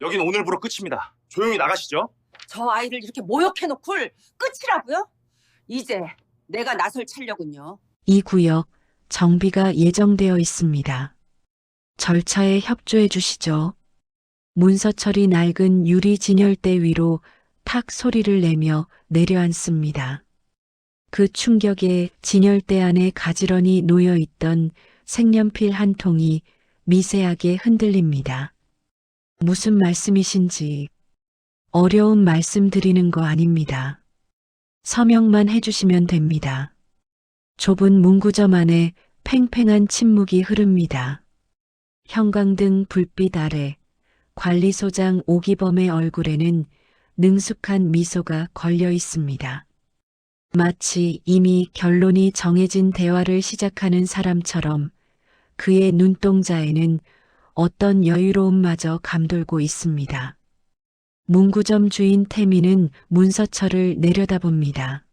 여긴 오늘부로 끝입니다. 조용히 나가시죠. 저 아이를 이렇게 모욕해놓고 끝이라고요? 이제 내가 나설 차려군요. 이 구역 정비가 예정되어 있습니다. 절차에 협조해 주시죠. 문서철이 낡은 유리 진열대 위로 탁 소리를 내며 내려앉습니다. 그 충격에 진열대 안에 가지런히 놓여 있던 색연필 한 통이 미세하게 흔들립니다. 무슨 말씀이신지 어려운 말씀 드리는 거 아닙니다. 서명만 해주시면 됩니다. 좁은 문구점 안에 팽팽한 침묵이 흐릅니다. 형광등 불빛 아래 관리소장 오기범의 얼굴에는 능숙한 미소가 걸려 있습니다. 마치 이미 결론이 정해진 대화를 시작하는 사람처럼 그의 눈동자에는 어떤 여유로움마저 감돌고 있습니다. 문구점 주인 태민은 문서철을 내려다봅니다.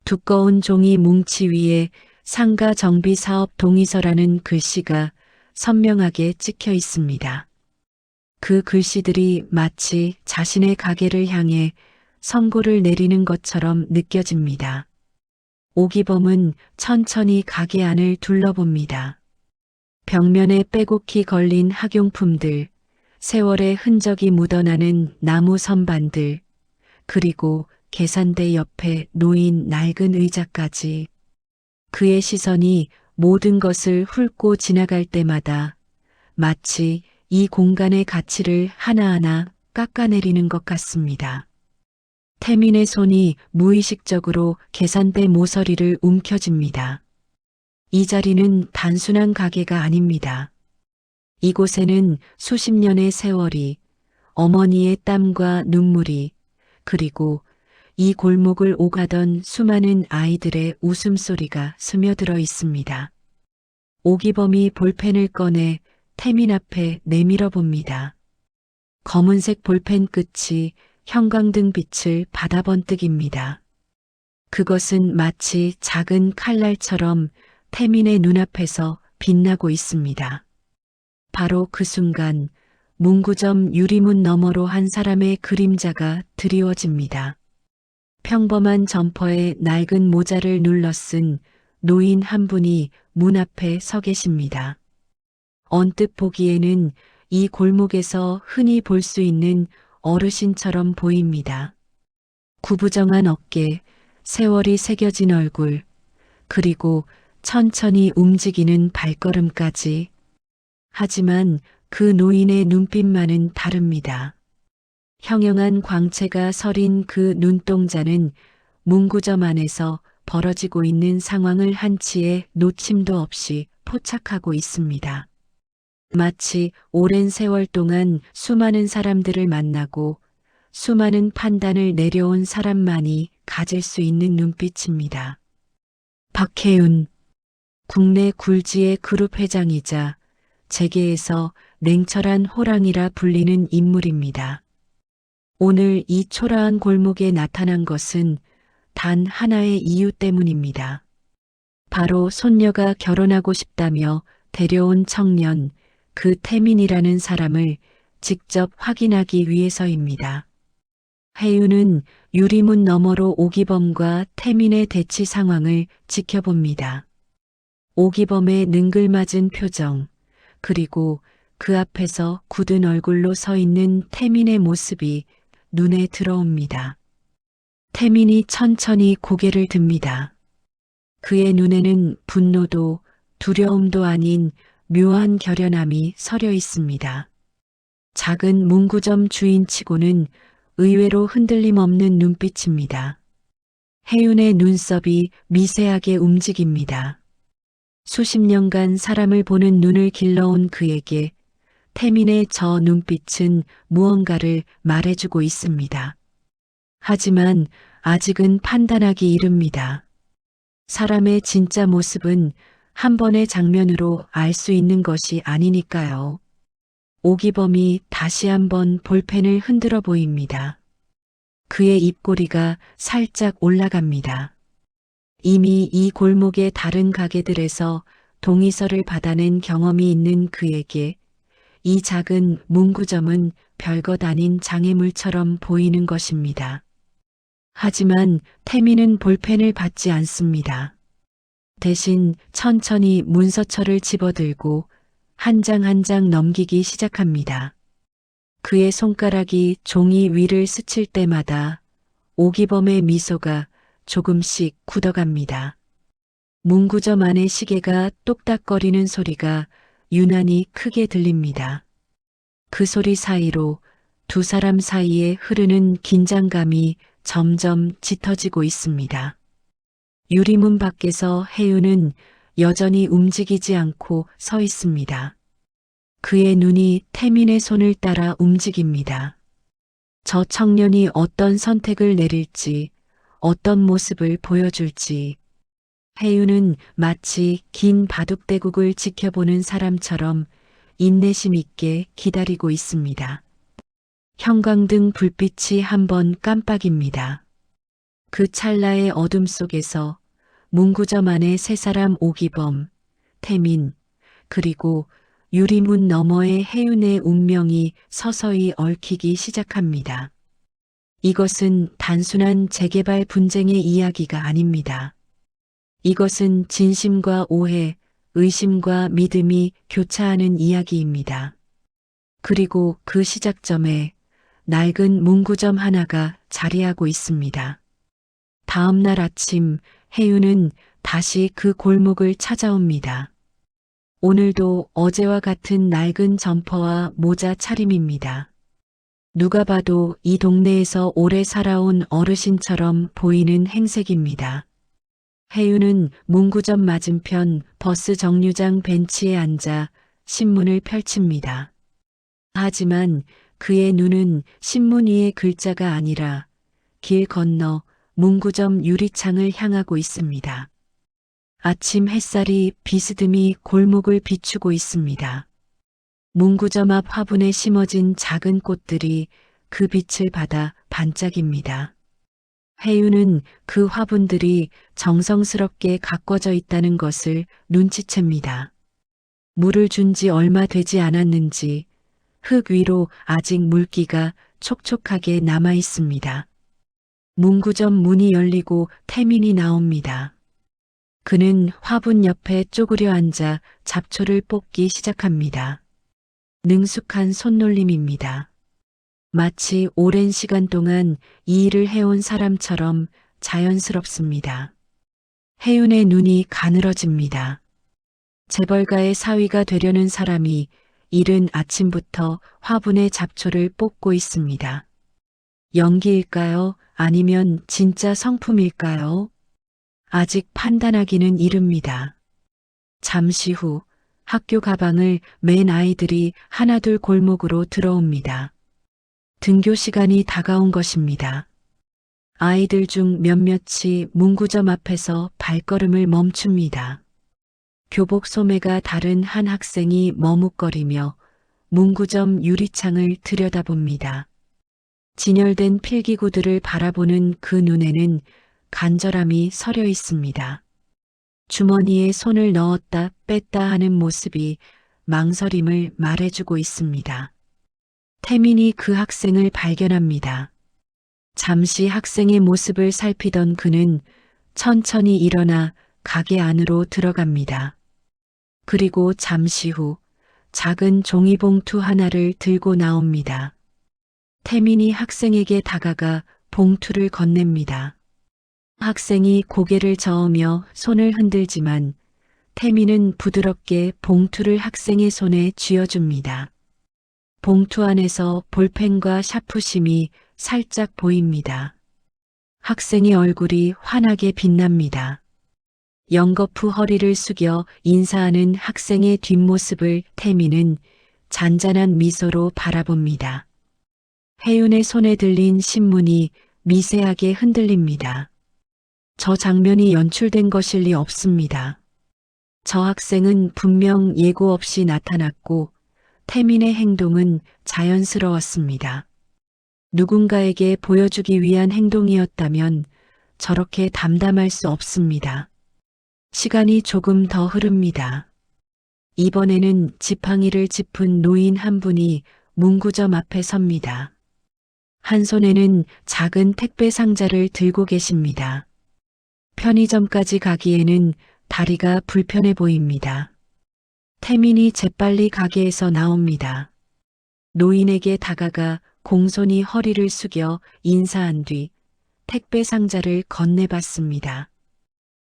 두꺼운 종이 뭉치 위에 상가 정비 사업 동의서라는 글씨가 선명하게 찍혀 있습니다. 그 글씨들이 마치 자신의 가게를 향해 선고를 내리는 것처럼 느껴집니다. 오기범은 천천히 가게 안을 둘러봅니다. 벽면에 빼곡히 걸린 학용품들, 세월의 흔적이 묻어나는 나무 선반들, 그리고 계산대 옆에 놓인 낡은 의자까지 그의 시선이 모든 것을 훑고 지나갈 때마다 마치 이 공간의 가치를 하나하나 깎아내리는 것 같습니다. 태민의 손이 무의식적으로 계산대 모서리를 움켜쥡니다. 이 자리는 단순한 가게가 아닙니다. 이곳에는 수십 년의 세월이, 어머니의 땀과 눈물이, 그리고 이 골목을 오가던 수많은 아이들의 웃음소리가 스며들어 있습니다. 오기범이 볼펜을 꺼내 태민 앞에 내밀어 봅니다. 검은색 볼펜 끝이 형광등 빛을 받아번뜩입니다. 그것은 마치 작은 칼날처럼 태민의 눈앞에서 빛나고 있습니다. 바로 그 순간 문구점 유리문 너머로 한 사람의 그림자가 드리워집니다. 평범한 점퍼에 낡은 모자를 눌러 쓴 노인 한 분이 문 앞에 서 계십니다. 언뜻 보기에는 이 골목에서 흔히 볼 수 있는 어르신처럼 보입니다. 구부정한 어깨, 세월이 새겨진 얼굴, 그리고 천천히 움직이는 발걸음까지. 하지만 그 노인의 눈빛만은 다릅니다. 형형한 광채가 서린 그 눈동자는 문구점 안에서 벌어지고 있는 상황을 한치의 놓침도 없이 포착하고 있습니다. 마치 오랜 세월 동안 수많은 사람들을 만나고 수많은 판단을 내려온 사람만이 가질 수 있는 눈빛입니다. 박혜윤, 국내 굴지의 그룹 회장이자 재계에서 냉철한 호랑이라 불리는 인물입니다. 오늘 이 초라한 골목에 나타난 것은 단 하나의 이유 때문입니다. 바로 손녀가 결혼하고 싶다며 데려온 청년, 그 태민이라는 사람을 직접 확인하기 위해서입니다. 혜윤은 유리문 너머로 오기범과 태민의 대치 상황을 지켜봅니다. 오기범의 능글맞은 표정, 그리고 그 앞에서 굳은 얼굴로 서 있는 태민의 모습이 눈에 들어옵니다. 태민이 천천히 고개를 듭니다. 그의 눈에는 분노도 두려움도 아닌 묘한 결연함이 서려 있습니다. 작은 문구점 주인치고는 의외로 흔들림 없는 눈빛입니다. 혜윤의 눈썹이 미세하게 움직입니다. 수십 년간 사람을 보는 눈을 길러온 그에게 태민의 저 눈빛은 무언가를 말해주고 있습니다. 하지만 아직은 판단하기 이릅니다. 사람의 진짜 모습은 한 번의 장면으로 알 수 있는 것이 아니니까요. 오기범이 다시 한번 볼펜을 흔들어 보입니다. 그의 입꼬리가 살짝 올라갑니다. 이미 이 골목의 다른 가게들에서 동의서를 받아낸 경험이 있는 그에게 이 작은 문구점은 별것 아닌 장애물처럼 보이는 것입니다. 하지만 태민은 볼펜을 받지 않습니다. 대신 천천히 문서철을 집어들고 한 장 한 장 넘기기 시작합니다. 그의 손가락이 종이 위를 스칠 때마다 오기범의 미소가 조금씩 굳어갑니다. 문구점 안의 시계가 똑딱거리는 소리가 유난히 크게 들립니다. 그 소리 사이로 두 사람 사이에 흐르는 긴장감이 점점 짙어지고 있습니다. 유리문 밖에서 혜윤은 여전히 움직이지 않고 서 있습니다. 그의 눈이 태민의 손을 따라 움직입니다. 저 청년이 어떤 선택을 내릴지, 어떤 모습을 보여줄지, 혜윤은 마치 긴 바둑대국을 지켜보는 사람처럼 인내심 있게 기다리고 있습니다. 형광등 불빛이 한번 깜빡입니다. 그 찰나의 어둠 속에서 문구점 안에 세 사람 오기범, 태민, 그리고 유리문 너머의 혜윤의 운명이 서서히 얽히기 시작합니다. 이것은 단순한 재개발 분쟁의 이야기가 아닙니다. 이것은 진심과 오해, 의심과 믿음이 교차하는 이야기입니다. 그리고 그 시작점에 낡은 문구점 하나가 자리하고 있습니다. 다음 날 아침 혜윤은 다시 그 골목을 찾아옵니다. 오늘도 어제와 같은 낡은 점퍼와 모자 차림입니다. 누가 봐도 이 동네에서 오래 살아온 어르신처럼 보이는 행색입니다. 혜윤은 문구점 맞은편 버스 정류장 벤치에 앉아 신문을 펼칩니다. 하지만 그의 눈은 신문 위의 글자가 아니라 길 건너 문구점 유리창을 향하고 있습니다. 아침 햇살이 비스듬히 골목을 비추고 있습니다. 문구점 앞 화분에 심어진 작은 꽃들이 그 빛을 받아 반짝입니다. 혜윤은 그 화분들이 정성스럽게 가꿔져 있다는 것을 눈치챕니다. 물을 준 지 얼마 되지 않았는지 흙 위로 아직 물기가 촉촉하게 남아 있습니다. 문구점 문이 열리고 태민이 나옵니다. 그는 화분 옆에 쪼그려 앉아 잡초를 뽑기 시작합니다. 능숙한 손놀림입니다. 마치 오랜 시간 동안 이 일을 해온 사람처럼 자연스럽습니다. 혜윤의 눈이 가늘어집니다. 재벌가의 사위가 되려는 사람이 이른 아침부터 화분에 잡초를 뽑고 있습니다. 연기일까요? 아니면 진짜 성품일까요? 아직 판단하기는 이릅니다. 잠시 후 학교 가방을 맨 아이들이 하나둘 골목으로 들어옵니다. 등교 시간이 다가온 것입니다. 아이들 중 몇몇이 문구점 앞에서 발걸음을 멈춥니다. 교복 소매가 다른 한 학생이 머뭇거리며 문구점 유리창을 들여다봅니다. 진열된 필기구들을 바라보는 그 눈에는 간절함이 서려 있습니다. 주머니에 손을 넣었다 뺐다 하는 모습이 망설임을 말해주고 있습니다. 태민이 그 학생을 발견합니다. 잠시 학생의 모습을 살피던 그는 천천히 일어나 가게 안으로 들어갑니다. 그리고 잠시 후 작은 종이봉투 하나를 들고 나옵니다. 태민이 학생에게 다가가 봉투를 건넵니다. 학생이 고개를 저으며 손을 흔들지만 태민은 부드럽게 봉투를 학생의 손에 쥐어줍니다. 봉투 안에서 볼펜과 샤프심이 살짝 보입니다. 학생의 얼굴이 환하게 빛납니다. 연거푸 허리를 숙여 인사하는 학생의 뒷모습을 태민은 잔잔한 미소로 바라봅니다. 혜윤의 손에 들린 신문이 미세하게 흔들립니다. 저 장면이 연출된 것일 리 없습니다. 저 학생은 분명 예고 없이 나타났고 태민의 행동은 자연스러웠습니다. 누군가에게 보여주기 위한 행동이었다면 저렇게 담담할 수 없습니다. 시간이 조금 더 흐릅니다. 이번에는 지팡이를 짚은 노인 한 분이 문구점 앞에 섭니다. 한 손에는 작은 택배 상자를 들고 계십니다. 편의점까지 가기에는 다리가 불편해 보입니다. 태민이 재빨리 가게에서 나옵니다. 노인에게 다가가 공손히 허리를 숙여 인사한 뒤 택배 상자를 건네봤습니다.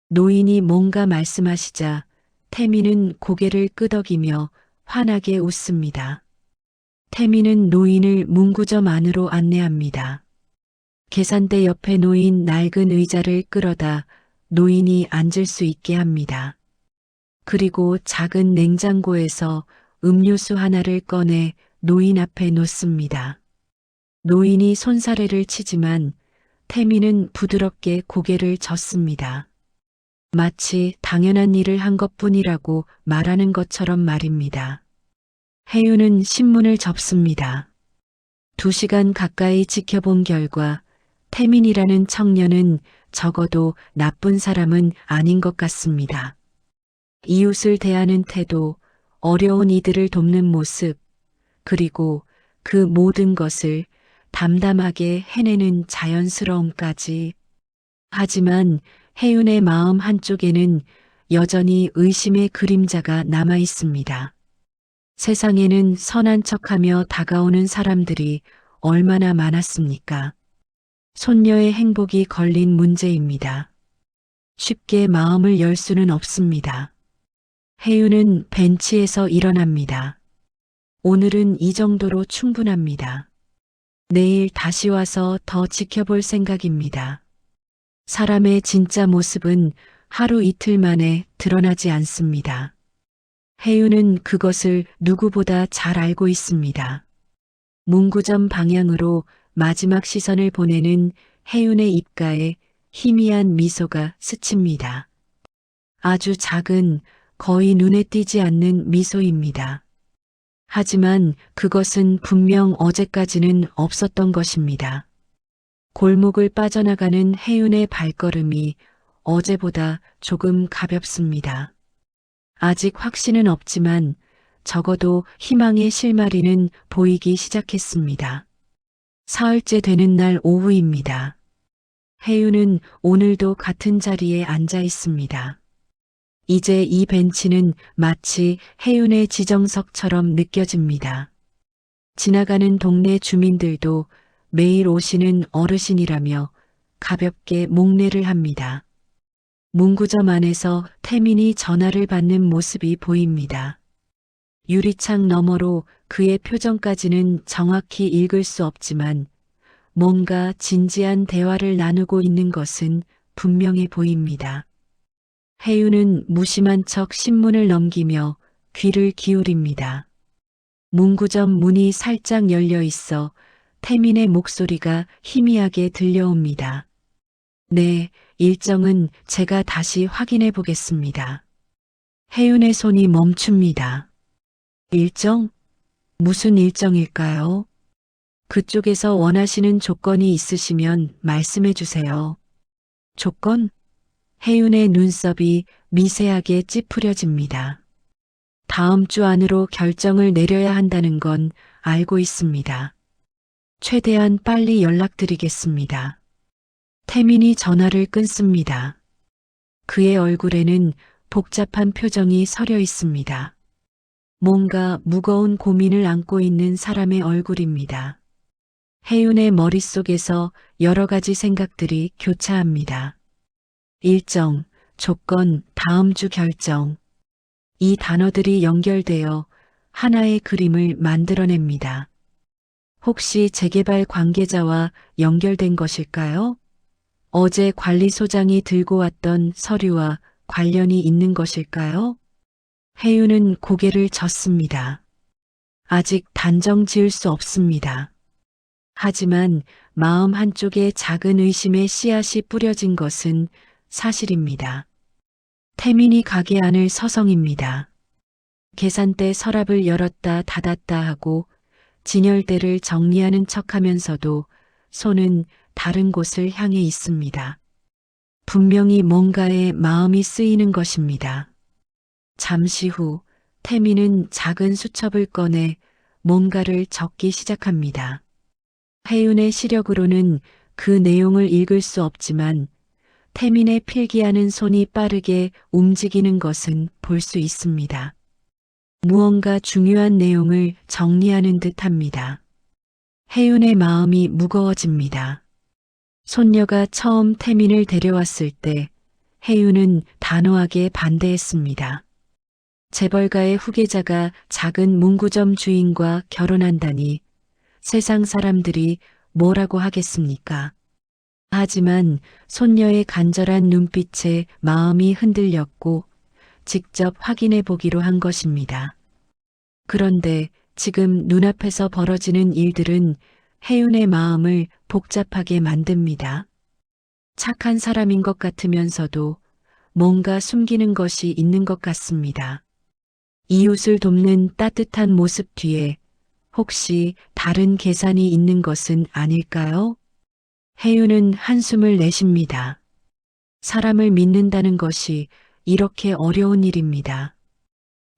노인이 뭔가 말씀하시자 태민은 고개를 끄덕이며 환하게 웃습니다. 태민은 노인을 문구점 안으로 안내합니다. 계산대 옆에 놓인 낡은 의자를 끌어다 노인이 앉을 수 있게 합니다. 그리고 작은 냉장고에서 음료수 하나를 꺼내 노인 앞에 놓습니다. 노인이 손사래를 치지만 태민은 부드럽게 고개를 젓습니다. 마치 당연한 일을 한 것뿐이라고 말하는 것처럼 말입니다. 혜윤은 신문을 접습니다. 2시간 가까이 지켜본 결과 태민이라는 청년은 적어도 나쁜 사람은 아닌 것 같습니다. 이웃을 대하는 태도, 어려운 이들을 돕는 모습, 그리고 그 모든 것을 담담하게 해내는 자연스러움까지. 하지만 혜윤의 마음 한쪽에는 여전히 의심의 그림자가 남아 있습니다. 세상에는 선한 척하며 다가오는 사람들이 얼마나 많았습니까? 손녀의 행복이 걸린 문제입니다. 쉽게 마음을 열 수는 없습니다. 혜윤은 벤치에서 일어납니다. 오늘은 이 정도로 충분합니다. 내일 다시 와서 더 지켜볼 생각입니다. 사람의 진짜 모습은 하루 이틀 만에 드러나지 않습니다. 혜윤은 그것을 누구보다 잘 알고 있습니다. 문구점 방향으로 마지막 시선을 보내는 혜윤의 입가에 희미한 미소가 스칩니다. 아주 작은, 거의 눈에 띄지 않는 미소입니다. 하지만 그것은 분명 어제까지는 없었던 것입니다. 골목을 빠져나가는 혜윤의 발걸음이 어제보다 조금 가볍습니다. 아직 확신은 없지만 적어도 희망의 실마리는 보이기 시작했습니다. 사흘째 되는 날 오후입니다. 혜윤은 오늘도 같은 자리에 앉아 있습니다. 이제 이 벤치는 마치 혜윤의 지정석처럼 느껴집니다. 지나가는 동네 주민들도 매일 오시는 어르신이라며 가볍게 목례를 합니다. 문구점 안에서 태민이 전화를 받는 모습이 보입니다. 유리창 너머로 그의 표정까지는 정확히 읽을 수 없지만 뭔가 진지한 대화를 나누고 있는 것은 분명해 보입니다. 혜윤은 무심한 척 신문을 넘기며 귀를 기울입니다. 문구점 문이 살짝 열려 있어 태민의 목소리가 희미하게 들려옵니다. 네, 일정은 제가 다시 확인해 보겠습니다. 혜윤의 손이 멈춥니다. 일정? 무슨 일정일까요? 그쪽에서 원하시는 조건이 있으시면 말씀해 주세요. 조건? 혜윤의 눈썹이 미세하게 찌푸려집니다. 다음 주 안으로 결정을 내려야 한다는 건 알고 있습니다. 최대한 빨리 연락드리겠습니다. 태민이 전화를 끊습니다. 그의 얼굴에는 복잡한 표정이 서려 있습니다. 뭔가 무거운 고민을 안고 있는 사람의 얼굴입니다. 혜윤의 머릿속에서 여러 가지 생각들이 교차합니다. 일정, 조건, 다음 주 결정. 이 단어들이 연결되어 하나의 그림을 만들어냅니다. 혹시 재개발 관계자와 연결된 것일까요? 어제 관리소장이 들고 왔던 서류와 관련이 있는 것일까요? 혜윤은 고개를 젓습니다. 아직 단정 지을 수 없습니다. 하지만 마음 한쪽에 작은 의심의 씨앗이 뿌려진 것은 사실입니다. 태민이 가게 안을 서성입니다. 계산대 서랍을 열었다 닫았다 하고 진열대를 정리하는 척하면서도 손은 다른 곳을 향해 있습니다. 분명히 뭔가에 마음이 쓰이는 것입니다. 잠시 후 태민은 작은 수첩을 꺼내 뭔가를 적기 시작합니다. 혜윤의 시력으로는 그 내용을 읽을 수 없지만 태민의 필기하는 손이 빠르게 움직이는 것은 볼 수 있습니다. 무언가 중요한 내용을 정리하는 듯합니다. 혜윤의 마음이 무거워집니다. 손녀가 처음 태민을 데려왔을 때 혜윤은 단호하게 반대했습니다. 재벌가의 후계자가 작은 문구점 주인과 결혼한다니 세상 사람들이 뭐라고 하겠습니까? 하지만 손녀의 간절한 눈빛에 마음이 흔들렸고 직접 확인해 보기로 한 것입니다. 그런데 지금 눈앞에서 벌어지는 일들은 혜윤의 마음을 복잡하게 만듭니다. 착한 사람인 것 같으면서도 뭔가 숨기는 것이 있는 것 같습니다. 이웃을 돕는 따뜻한 모습 뒤에 혹시 다른 계산이 있는 것은 아닐까요? 혜윤은 한숨을 내쉽니다. 사람을 믿는다는 것이 이렇게 어려운 일입니다.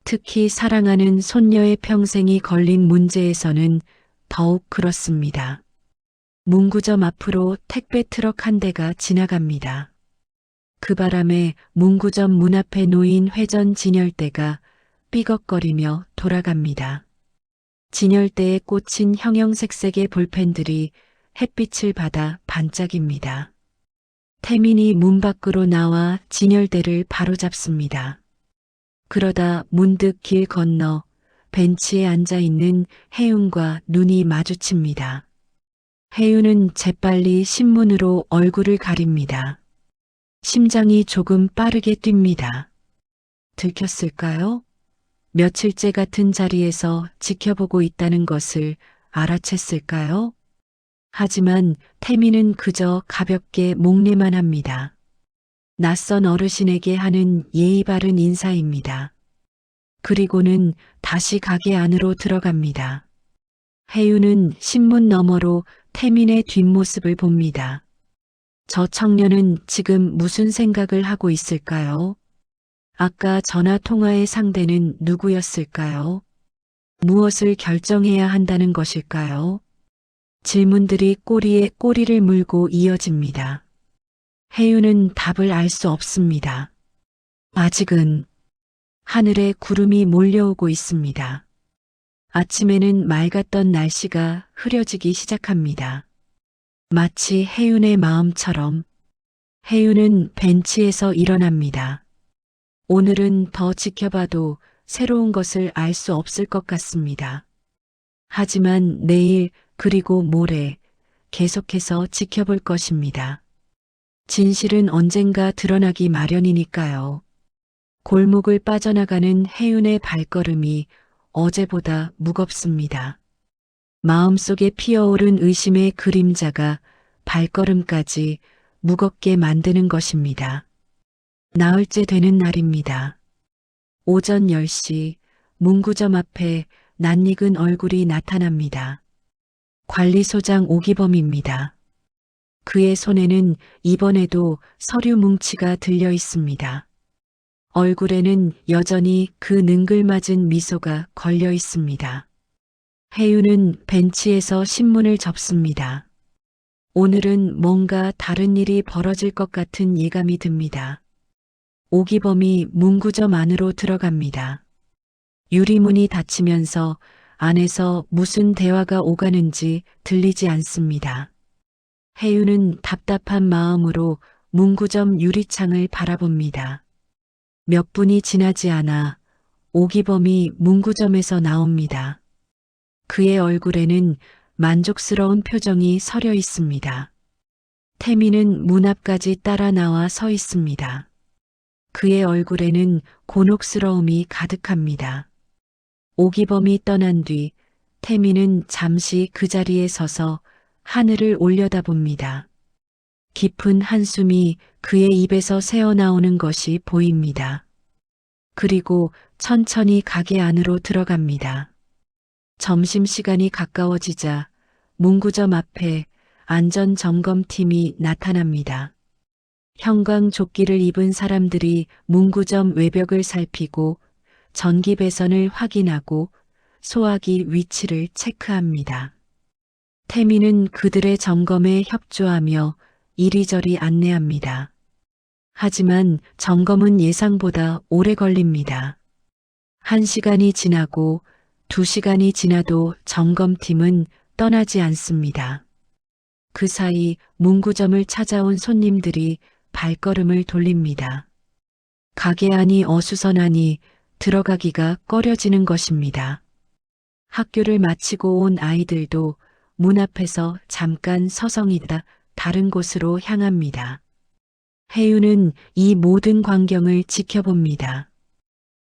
특히 사랑하는 손녀의 평생이 걸린 문제에서는 더욱 그렇습니다. 문구점 앞으로 택배 트럭 한 대가 지나갑니다. 그 바람에 문구점 문 앞에 놓인 회전 진열대가 삐걱거리며 돌아갑니다. 진열대에 꽂힌 형형색색의 볼펜들이 햇빛을 받아 반짝입니다. 태민이 문 밖으로 나와 진열대를 바로잡습니다. 그러다 문득 길 건너 벤치에 앉아 있는 혜윤과 눈이 마주칩니다. 혜윤은 재빨리 신문으로 얼굴을 가립니다. 심장이 조금 빠르게 뜁니다. 들켰을까요? 며칠째 같은 자리에서 지켜보고 있다는 것을 알아챘을까요? 하지만 태민은 그저 가볍게 목례만 합니다. 낯선 어르신에게 하는 예의 바른 인사입니다. 그리고는 다시 가게 안으로 들어갑니다. 혜윤은 신문 너머로 태민의 뒷모습을 봅니다. 저 청년은 지금 무슨 생각을 하고 있을까요? 아까 전화 통화의 상대는 누구였을까요? 무엇을 결정해야 한다는 것일까요? 질문들이 꼬리에 꼬리를 물고 이어집니다. 혜윤은 답을 알 수 없습니다. 아직은 하늘에 구름이 몰려오고 있습니다. 아침에는 맑았던 날씨가 흐려지기 시작합니다. 마치 혜윤의 마음처럼 혜윤은 벤치에서 일어납니다. 오늘은 더 지켜봐도 새로운 것을 알 수 없을 것 같습니다. 하지만 내일 그리고 모레 계속해서 지켜볼 것입니다. 진실은 언젠가 드러나기 마련이니까요. 골목을 빠져나가는 혜윤의 발걸음이 어제보다 무겁습니다. 마음속에 피어오른 의심의 그림자가 발걸음까지 무겁게 만드는 것입니다. 나흘째 되는 날입니다. 오전 10시 문구점 앞에 낯익은 얼굴이 나타납니다. 관리소장 오기범입니다. 그의 손에는 이번에도 서류 뭉치가 들려 있습니다. 얼굴에는 여전히 그 능글맞은 미소가 걸려 있습니다. 혜윤은 벤치에서 신문을 접습니다. 오늘은 뭔가 다른 일이 벌어질 것 같은 예감이 듭니다. 오기범이 문구점 안으로 들어갑니다. 유리문이 닫히면서 안에서 무슨 대화가 오가는지 들리지 않습니다. 혜윤은 답답한 마음으로 문구점 유리창을 바라봅니다. 몇 분이 지나지 않아 오기범이 문구점에서 나옵니다. 그의 얼굴에는 만족스러운 표정이 서려 있습니다. 태민은 문 앞까지 따라 나와 서 있습니다. 그의 얼굴에는 곤혹스러움이 가득합니다. 오기범이 떠난 뒤 태민은 잠시 그 자리에 서서 하늘을 올려다봅니다. 깊은 한숨이 그의 입에서 새어나오는 것이 보입니다. 그리고 천천히 가게 안으로 들어갑니다. 점심시간이 가까워지자 문구점 앞에 안전점검팀이 나타납니다. 형광조끼를 입은 사람들이 문구점 외벽을 살피고 전기 배선을 확인하고 소화기 위치를 체크합니다. 태민은 그들의 점검에 협조하며 이리저리 안내합니다. 하지만 점검은 예상보다 오래 걸립니다. 1시간이 지나고 2시간이 지나도 점검팀은 떠나지 않습니다. 그 사이 문구점을 찾아온 손님들이 발걸음을 돌립니다. 가게 안이 어수선하니 들어가기가 꺼려지는 것입니다. 학교를 마치고 온 아이들도 문 앞에서 잠깐 서성이다 다른 곳으로 향합니다. 혜윤은 이 모든 광경을 지켜봅니다.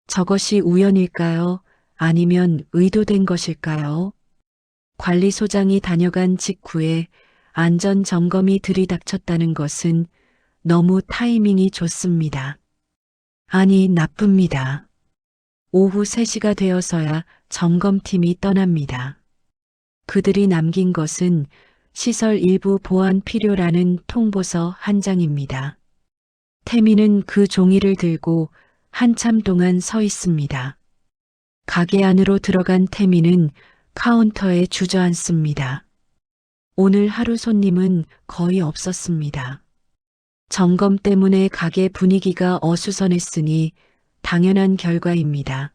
저것이 우연일까요? 아니면 의도된 것일까요? 관리소장이 다녀간 직후에 안전점검이 들이닥쳤다는 것은 너무 타이밍이 좋습니다. 아니, 나쁩니다. 오후 3시가 되어서야 점검팀이 떠납니다. 그들이 남긴 것은 시설 일부 보안 필요라는 통보서 한 장입니다. 태민은 그 종이를 들고 한참 동안 서 있습니다. 가게 안으로 들어간 태민은 카운터에 주저앉습니다. 오늘 하루 손님은 거의 없었습니다. 점검 때문에 가게 분위기가 어수선했으니 당연한 결과입니다.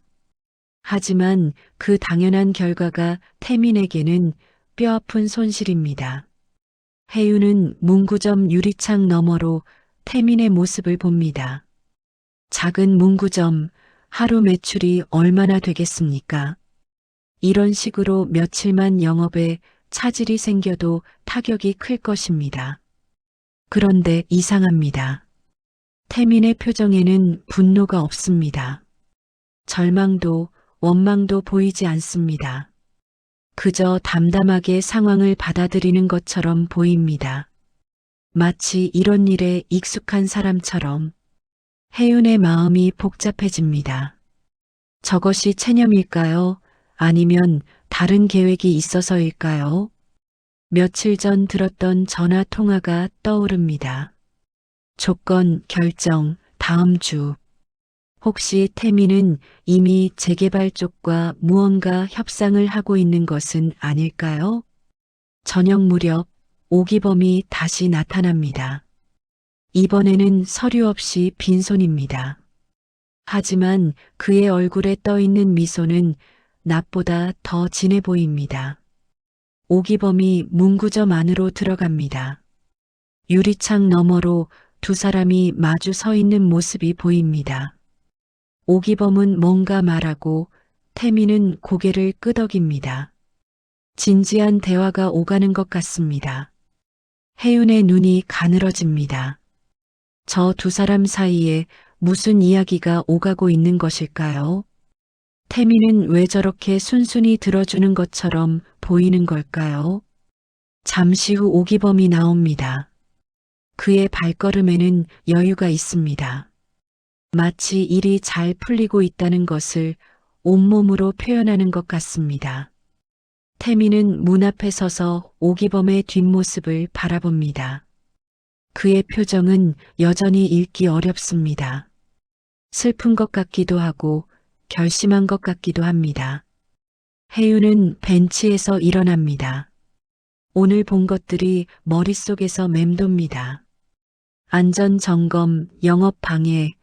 하지만 그 당연한 결과가 태민에게는 뼈아픈 손실입니다. 혜윤은 문구점 유리창 너머로 태민의 모습을 봅니다. 작은 문구점, 하루 매출이 얼마나 되겠습니까? 이런 식으로 며칠만 영업에 차질이 생겨도 타격이 클 것입니다. 그런데 이상합니다. 태민의 표정에는 분노가 없습니다. 절망도 원망도 보이지 않습니다. 그저 담담하게 상황을 받아들이는 것처럼 보입니다. 마치 이런 일에 익숙한 사람처럼. 혜윤의 마음이 복잡해집니다. 저것이 체념일까요? 아니면 다른 계획이 있어서일까요? 며칠 전 들었던 전화 통화가 떠오릅니다. 조건 결정 다음 주. 혹시 태민은 이미 재개발 쪽과 무언가 협상을 하고 있는 것은 아닐까요? 저녁 무렵 오기범이 다시 나타납니다. 이번에는 서류 없이 빈손입니다. 하지만 그의 얼굴에 떠있는 미소는 낮보다 더 진해 보입니다. 오기범이 문구점 안으로 들어갑니다. 유리창 너머로 두 사람이 마주 서 있는 모습이 보입니다. 오기범은 뭔가 말하고 태민은 고개를 끄덕입니다. 진지한 대화가 오가는 것 같습니다. 혜윤의 눈이 가늘어집니다. 저 두 사람 사이에 무슨 이야기가 오가고 있는 것일까요? 태민은 왜 저렇게 순순히 들어주는 것처럼 보이는 걸까요? 잠시 후 오기범이 나옵니다. 그의 발걸음에는 여유가 있습니다. 마치 일이 잘 풀리고 있다는 것을 온몸으로 표현하는 것 같습니다. 태민은 문 앞에 서서 오기범의 뒷모습을 바라봅니다. 그의 표정은 여전히 읽기 어렵습니다. 슬픈 것 같기도 하고 결심한 것 같기도 합니다. 혜윤은 벤치에서 일어납니다. 오늘 본 것들이 머릿속에서 맴돕니다. 안전점검, 영업방해,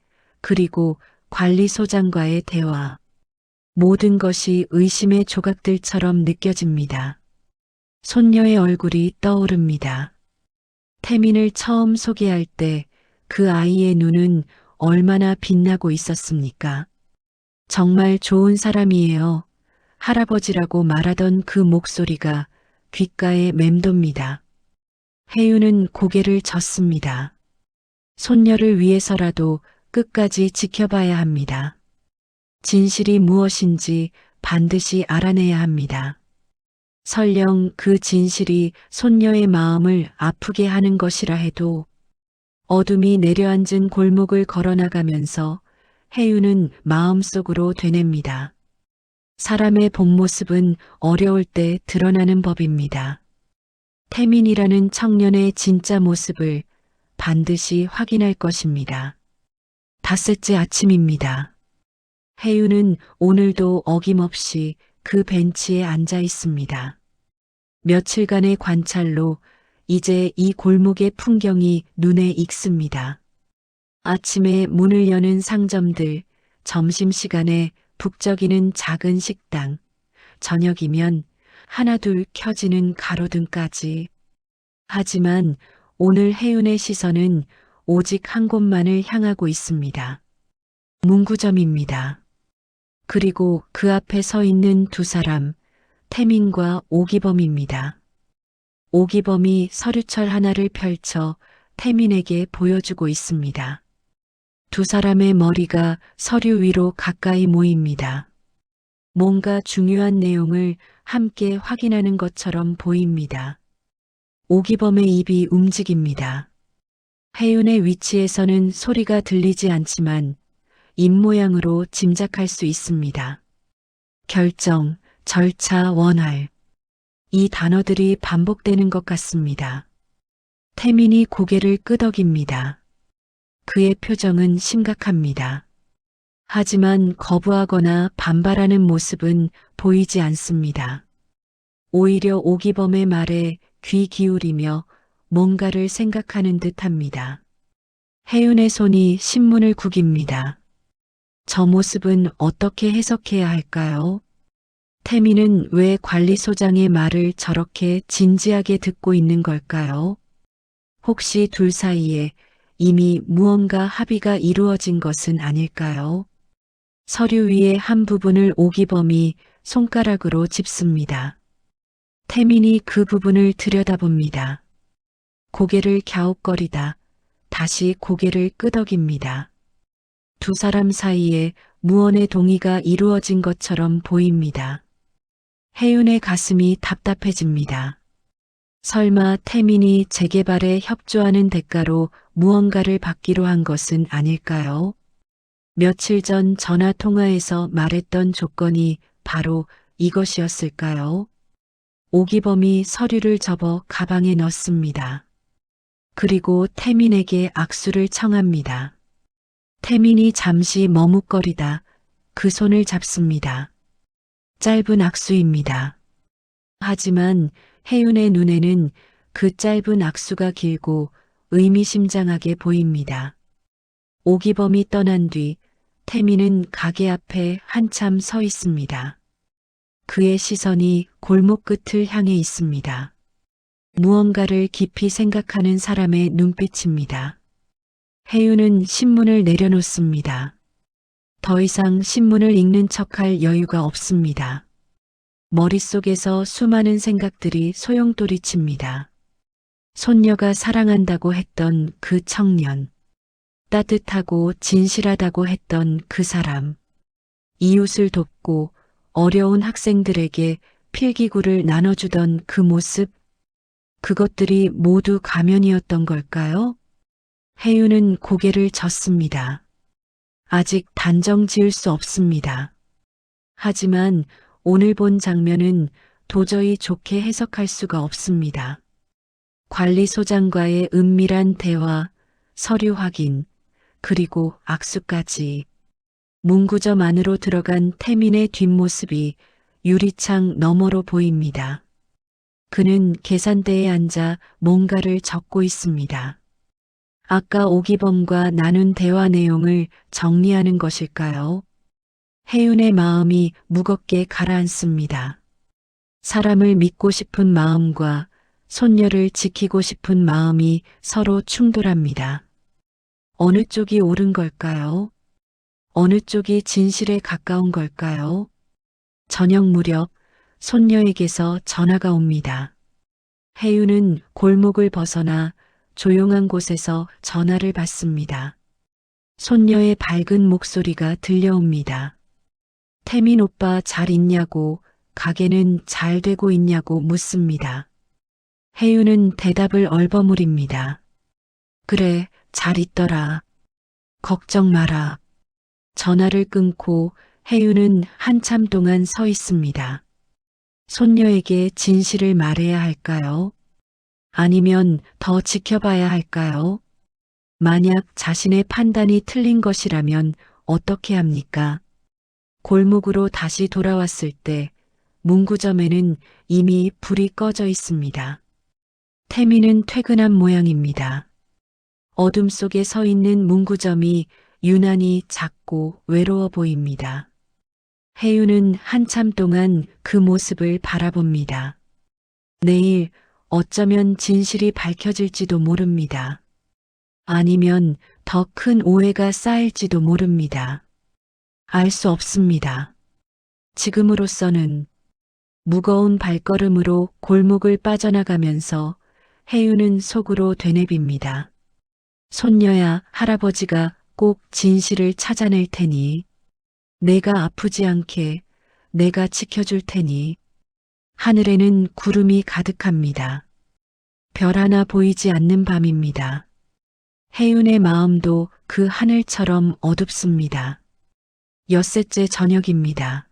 그리고 관리소장과의 대화. 모든 것이 의심의 조각들처럼 느껴집니다. 손녀의 얼굴이 떠오릅니다. 태민을 처음 소개할 때 그 아이의 눈은 얼마나 빛나고 있었습니까? 정말 좋은 사람이에요. 할아버지라고 말하던 그 목소리가 귓가에 맴돕니다. 혜윤은 고개를 젓습니다. 손녀를 위해서라도 끝까지 지켜봐야 합니다. 진실이 무엇인지 반드시 알아내야 합니다. 설령 그 진실이 손녀의 마음을 아프게 하는 것이라 해도 어둠이 내려앉은 골목을 걸어나가면서 혜윤은 마음속으로 되냅니다. 사람의 본 모습은 어려울 때 드러나는 법입니다. 태민이라는 청년의 진짜 모습을 반드시 확인할 것입니다. 닷새째 아침입니다. 혜윤은 오늘도 어김없이 그 벤치에 앉아 있습니다. 며칠간의 관찰로 이제 이 골목의 풍경이 눈에 익습니다. 아침에 문을 여는 상점들, 점심시간에 북적이는 작은 식당, 저녁이면 하나둘 켜지는 가로등까지. 하지만 오늘 혜윤의 시선은 오직 한 곳만을 향하고 있습니다. 문구점입니다. 그리고 그 앞에 서 있는 두 사람, 태민과 오기범입니다. 오기범이 서류철 하나를 펼쳐 태민에게 보여주고 있습니다. 두 사람의 머리가 서류 위로 가까이 모입니다. 뭔가 중요한 내용을 함께 확인하는 것처럼 보입니다. 오기범의 입이 움직입니다. 혜윤의 위치에서는 소리가 들리지 않지만 입모양으로 짐작할 수 있습니다. 결정, 절차, 원할. 이 단어들이 반복되는 것 같습니다. 태민이 고개를 끄덕입니다. 그의 표정은 심각합니다. 하지만 거부하거나 반발하는 모습은 보이지 않습니다. 오히려 오기범의 말에 귀 기울이며 뭔가를 생각하는 듯합니다. 혜윤의 손이 신문을 구깁니다. 저 모습은 어떻게 해석해야 할까요? 태민은 왜 관리소장의 말을 저렇게 진지하게 듣고 있는 걸까요? 혹시 둘 사이에 이미 무언가 합의가 이루어진 것은 아닐까요? 서류 위의 한 부분을 오기범이 손가락으로 짚습니다. 태민이 그 부분을 들여다봅니다. 고개를 갸웃거리다 다시 고개를 끄덕입니다. 두 사람 사이에 무언의 동의가 이루어진 것처럼 보입니다. 혜윤의 가슴이 답답해집니다. 설마 태민이 재개발에 협조하는 대가로 무언가를 받기로 한 것은 아닐까요? 며칠 전 전화 통화에서 말했던 조건이 바로 이것이었을까요? 오기범이 서류를 접어 가방에 넣습니다. 그리고 태민에게 악수를 청합니다. 태민이 잠시 머뭇거리다 그 손을 잡습니다. 짧은 악수입니다. 하지만 혜윤의 눈에는 그 짧은 악수가 길고 의미심장하게 보입니다. 오기범이 떠난 뒤 태민은 가게 앞에 한참 서 있습니다. 그의 시선이 골목 끝을 향해 있습니다. 무언가를 깊이 생각하는 사람의 눈빛입니다. 혜윤은 신문을 내려놓습니다. 더 이상 신문을 읽는 척할 여유가 없습니다. 머릿속에서 수많은 생각들이 소용돌이칩니다. 손녀가 사랑한다고 했던 그 청년, 따뜻하고 진실하다고 했던 그 사람, 이웃을 돕고 어려운 학생들에게 필기구를 나눠주던 그 모습, 그것들이 모두 가면이었던 걸까요? 혜윤은 고개를 젓습니다. 아직 단정 지을 수 없습니다. 하지만 오늘 본 장면은 도저히 좋게 해석할 수가 없습니다. 관리소장과의 은밀한 대화, 서류 확인, 그리고 악수까지. 문구점 안으로 들어간 태민의 뒷모습이 유리창 너머로 보입니다. 그는 계산대에 앉아 뭔가를 적고 있습니다. 아까 오기범과 나눈 대화 내용을 정리하는 것일까요? 혜윤의 마음이 무겁게 가라앉습니다. 사람을 믿고 싶은 마음과 손녀를 지키고 싶은 마음이 서로 충돌합니다. 어느 쪽이 옳은 걸까요? 어느 쪽이 진실에 가까운 걸까요? 저녁 무렵 손녀에게서 전화가 옵니다. 혜윤은 골목을 벗어나 조용한 곳에서 전화를 받습니다. 손녀의 밝은 목소리가 들려옵니다. 태민 오빠 잘 있냐고, 가게는 잘 되고 있냐고 묻습니다. 혜윤은 대답을 얼버무립니다. 그래, 잘 있더라. 걱정 마라. 전화를 끊고 혜윤은 한참 동안 서 있습니다. 손녀에게 진실을 말해야 할까요? 아니면 더 지켜봐야 할까요? 만약 자신의 판단이 틀린 것이라면 어떻게 합니까? 골목으로 다시 돌아왔을 때 문구점에는 이미 불이 꺼져 있습니다. 태민은 퇴근한 모양입니다. 어둠 속에 서 있는 문구점이 유난히 작고 외로워 보입니다. 혜윤은 한참 동안 그 모습을 바라봅니다. 내일 어쩌면 진실이 밝혀질지도 모릅니다. 아니면 더 큰 오해가 쌓일지도 모릅니다. 알 수 없습니다. 지금으로서는 무거운 발걸음으로 골목을 빠져나가면서 혜윤은 속으로 되뇌빕니다. 손녀야, 할아버지가 꼭 진실을 찾아낼 테니, 내가 아프지 않게 내가 지켜줄 테니. 하늘에는 구름이 가득합니다. 별 하나 보이지 않는 밤입니다. 혜윤의 마음도 그 하늘처럼 어둡습니다. 엿새째 저녁입니다.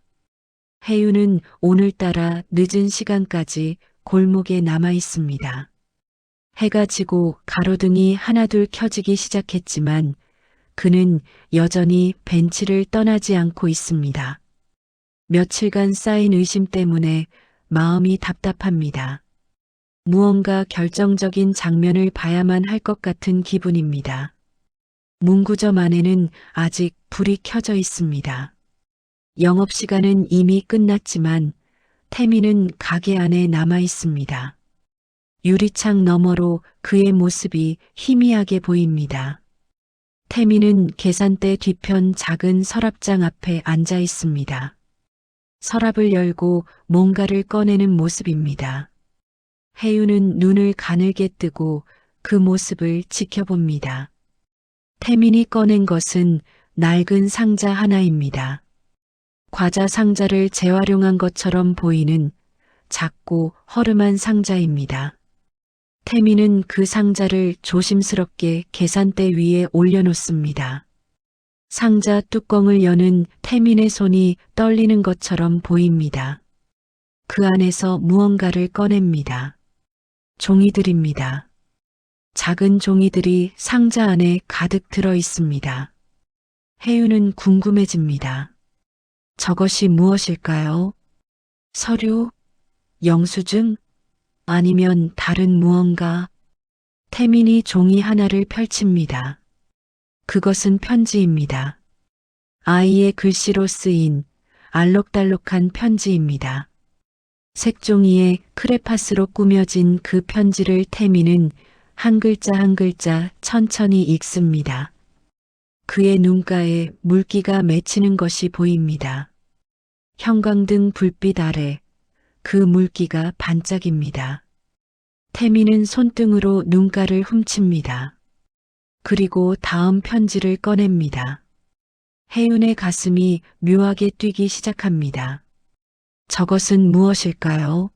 혜윤은 오늘따라 늦은 시간까지 골목에 남아 있습니다. 해가 지고 가로등이 하나둘 켜지기 시작했지만 그는 여전히 벤치를 떠나지 않고 있습니다. 며칠간 쌓인 의심 때문에 마음이 답답합니다. 무언가 결정적인 장면을 봐야만 할 것 같은 기분입니다. 문구점 안에는 아직 불이 켜져 있습니다. 영업시간은 이미 끝났지만 태민은 가게 안에 남아 있습니다. 유리창 너머로 그의 모습이 희미하게 보입니다. 태민은 계산대 뒤편 작은 서랍장 앞에 앉아 있습니다. 서랍을 열고 뭔가를 꺼내는 모습입니다. 혜윤은 눈을 가늘게 뜨고 그 모습을 지켜봅니다. 태민이 꺼낸 것은 낡은 상자 하나입니다. 과자 상자를 재활용한 것처럼 보이는 작고 허름한 상자입니다. 태민은 그 상자를 조심스럽게 계산대 위에 올려놓습니다. 상자 뚜껑을 여는 태민의 손이 떨리는 것처럼 보입니다. 그 안에서 무언가를 꺼냅니다. 종이들입니다. 작은 종이들이 상자 안에 가득 들어 있습니다. 혜윤은 궁금해집니다. 저것이 무엇일까요? 서류? 영수증? 아니면 다른 무언가? 태민이 종이 하나를 펼칩니다. 그것은 편지입니다. 아이의 글씨로 쓰인 알록달록한 편지입니다. 색종이에 크레파스로 꾸며진 그 편지를 태민은 한 글자 한 글자 천천히 읽습니다. 그의 눈가에 물기가 맺히는 것이 보입니다. 형광등 불빛 아래 그 물기가 반짝입니다. 태민은 손등으로 눈가를 훔칩니다. 그리고 다음 편지를 꺼냅니다. 혜윤의 가슴이 묘하게 뛰기 시작합니다. 저것은 무엇일까요?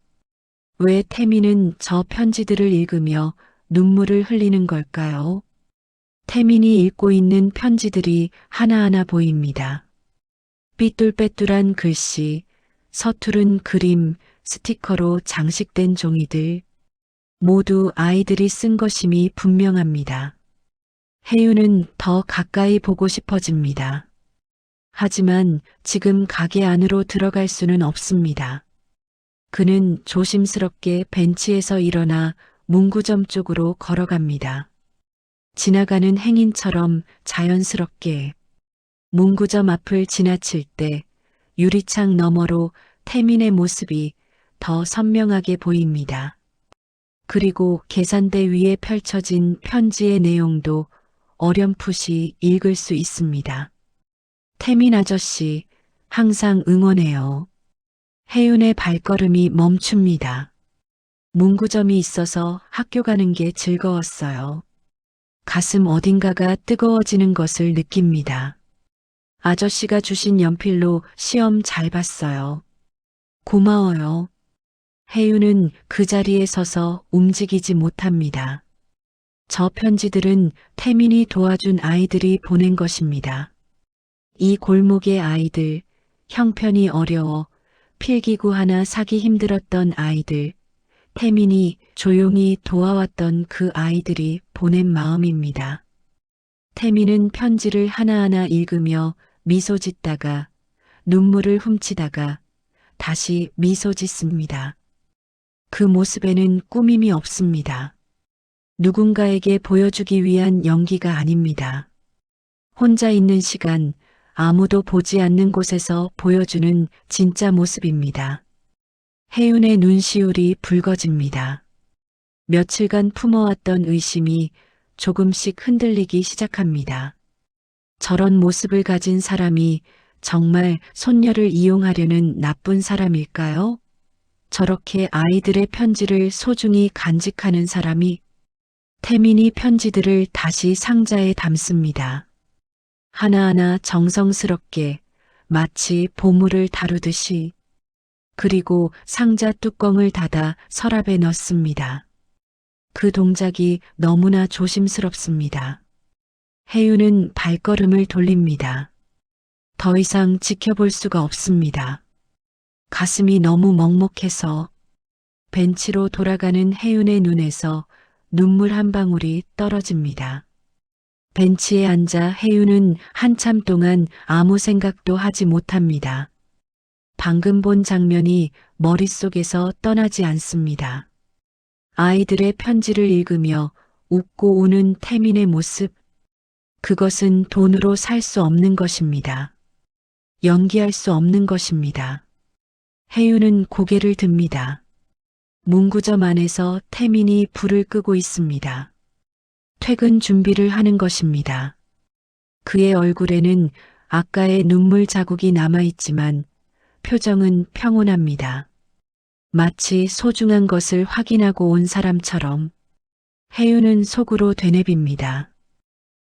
왜 태민은 저 편지들을 읽으며 눈물을 흘리는 걸까요? 태민이 읽고 있는 편지들이 하나하나 보입니다. 삐뚤빼뚤한 글씨, 서투른 그림, 스티커로 장식된 종이들, 모두 아이들이 쓴 것임이 분명합니다. 혜윤은 더 가까이 보고 싶어집니다. 하지만 지금 가게 안으로 들어갈 수는 없습니다. 그는 조심스럽게 벤치에서 일어나 문구점 쪽으로 걸어갑니다. 지나가는 행인처럼 자연스럽게 문구점 앞을 지나칠 때 유리창 너머로 태민의 모습이 더 선명하게 보입니다. 그리고 계산대 위에 펼쳐진 편지의 내용도 어렴풋이 읽을 수 있습니다. 태민 아저씨, 항상 응원해요. 혜윤의 발걸음이 멈춥니다. 문구점이 있어서 학교 가는 게 즐거웠어요. 가슴 어딘가가 뜨거워지는 것을 느낍니다. 아저씨가 주신 연필로 시험 잘 봤어요. 고마워요. 혜윤은 그 자리에 서서 움직이지 못합니다. 저 편지들은 태민이 도와준 아이들이 보낸 것입니다. 이 골목의 아이들, 형편이 어려워 필기구 하나 사기 힘들었던 아이들, 태민이 조용히 도와왔던 그 아이들이 보낸 마음입니다. 태민은 편지를 하나하나 읽으며 미소 짓다가 눈물을 훔치다가 다시 미소 짓습니다. 그 모습에는 꾸밈이 없습니다. 누군가에게 보여주기 위한 연기가 아닙니다. 혼자 있는 시간, 아무도 보지 않는 곳에서 보여주는 진짜 모습입니다. 혜윤의 눈시울이 붉어집니다. 며칠간 품어왔던 의심이 조금씩 흔들리기 시작합니다. 저런 모습을 가진 사람이 정말 손녀를 이용하려는 나쁜 사람일까요? 저렇게 아이들의 편지를 소중히 간직하는 사람이 태민이 편지들을 다시 상자에 담습니다. 하나하나 정성스럽게 마치 보물을 다루듯이 그리고 상자 뚜껑을 닫아 서랍에 넣습니다. 그 동작이 너무나 조심스럽습니다. 혜윤은 발걸음을 돌립니다. 더 이상 지켜볼 수가 없습니다. 가슴이 너무 먹먹해서 벤치로 돌아가는 혜윤의 눈에서 눈물 한 방울이 떨어집니다. 벤치에 앉아 혜윤은 한참 동안 아무 생각도 하지 못합니다. 방금 본 장면이 머릿속에서 떠나지 않습니다. 아이들의 편지를 읽으며 웃고 우는 태민의 모습. 그것은 돈으로 살 수 없는 것입니다. 연기할 수 없는 것입니다. 혜윤은 고개를 듭니다. 문구점 안에서 태민이 불을 끄고 있습니다. 퇴근 준비를 하는 것입니다. 그의 얼굴에는 아까의 눈물 자국이 남아있지만 표정은 평온합니다. 마치 소중한 것을 확인하고 온 사람처럼. 혜윤은 속으로 되뇌빕니다.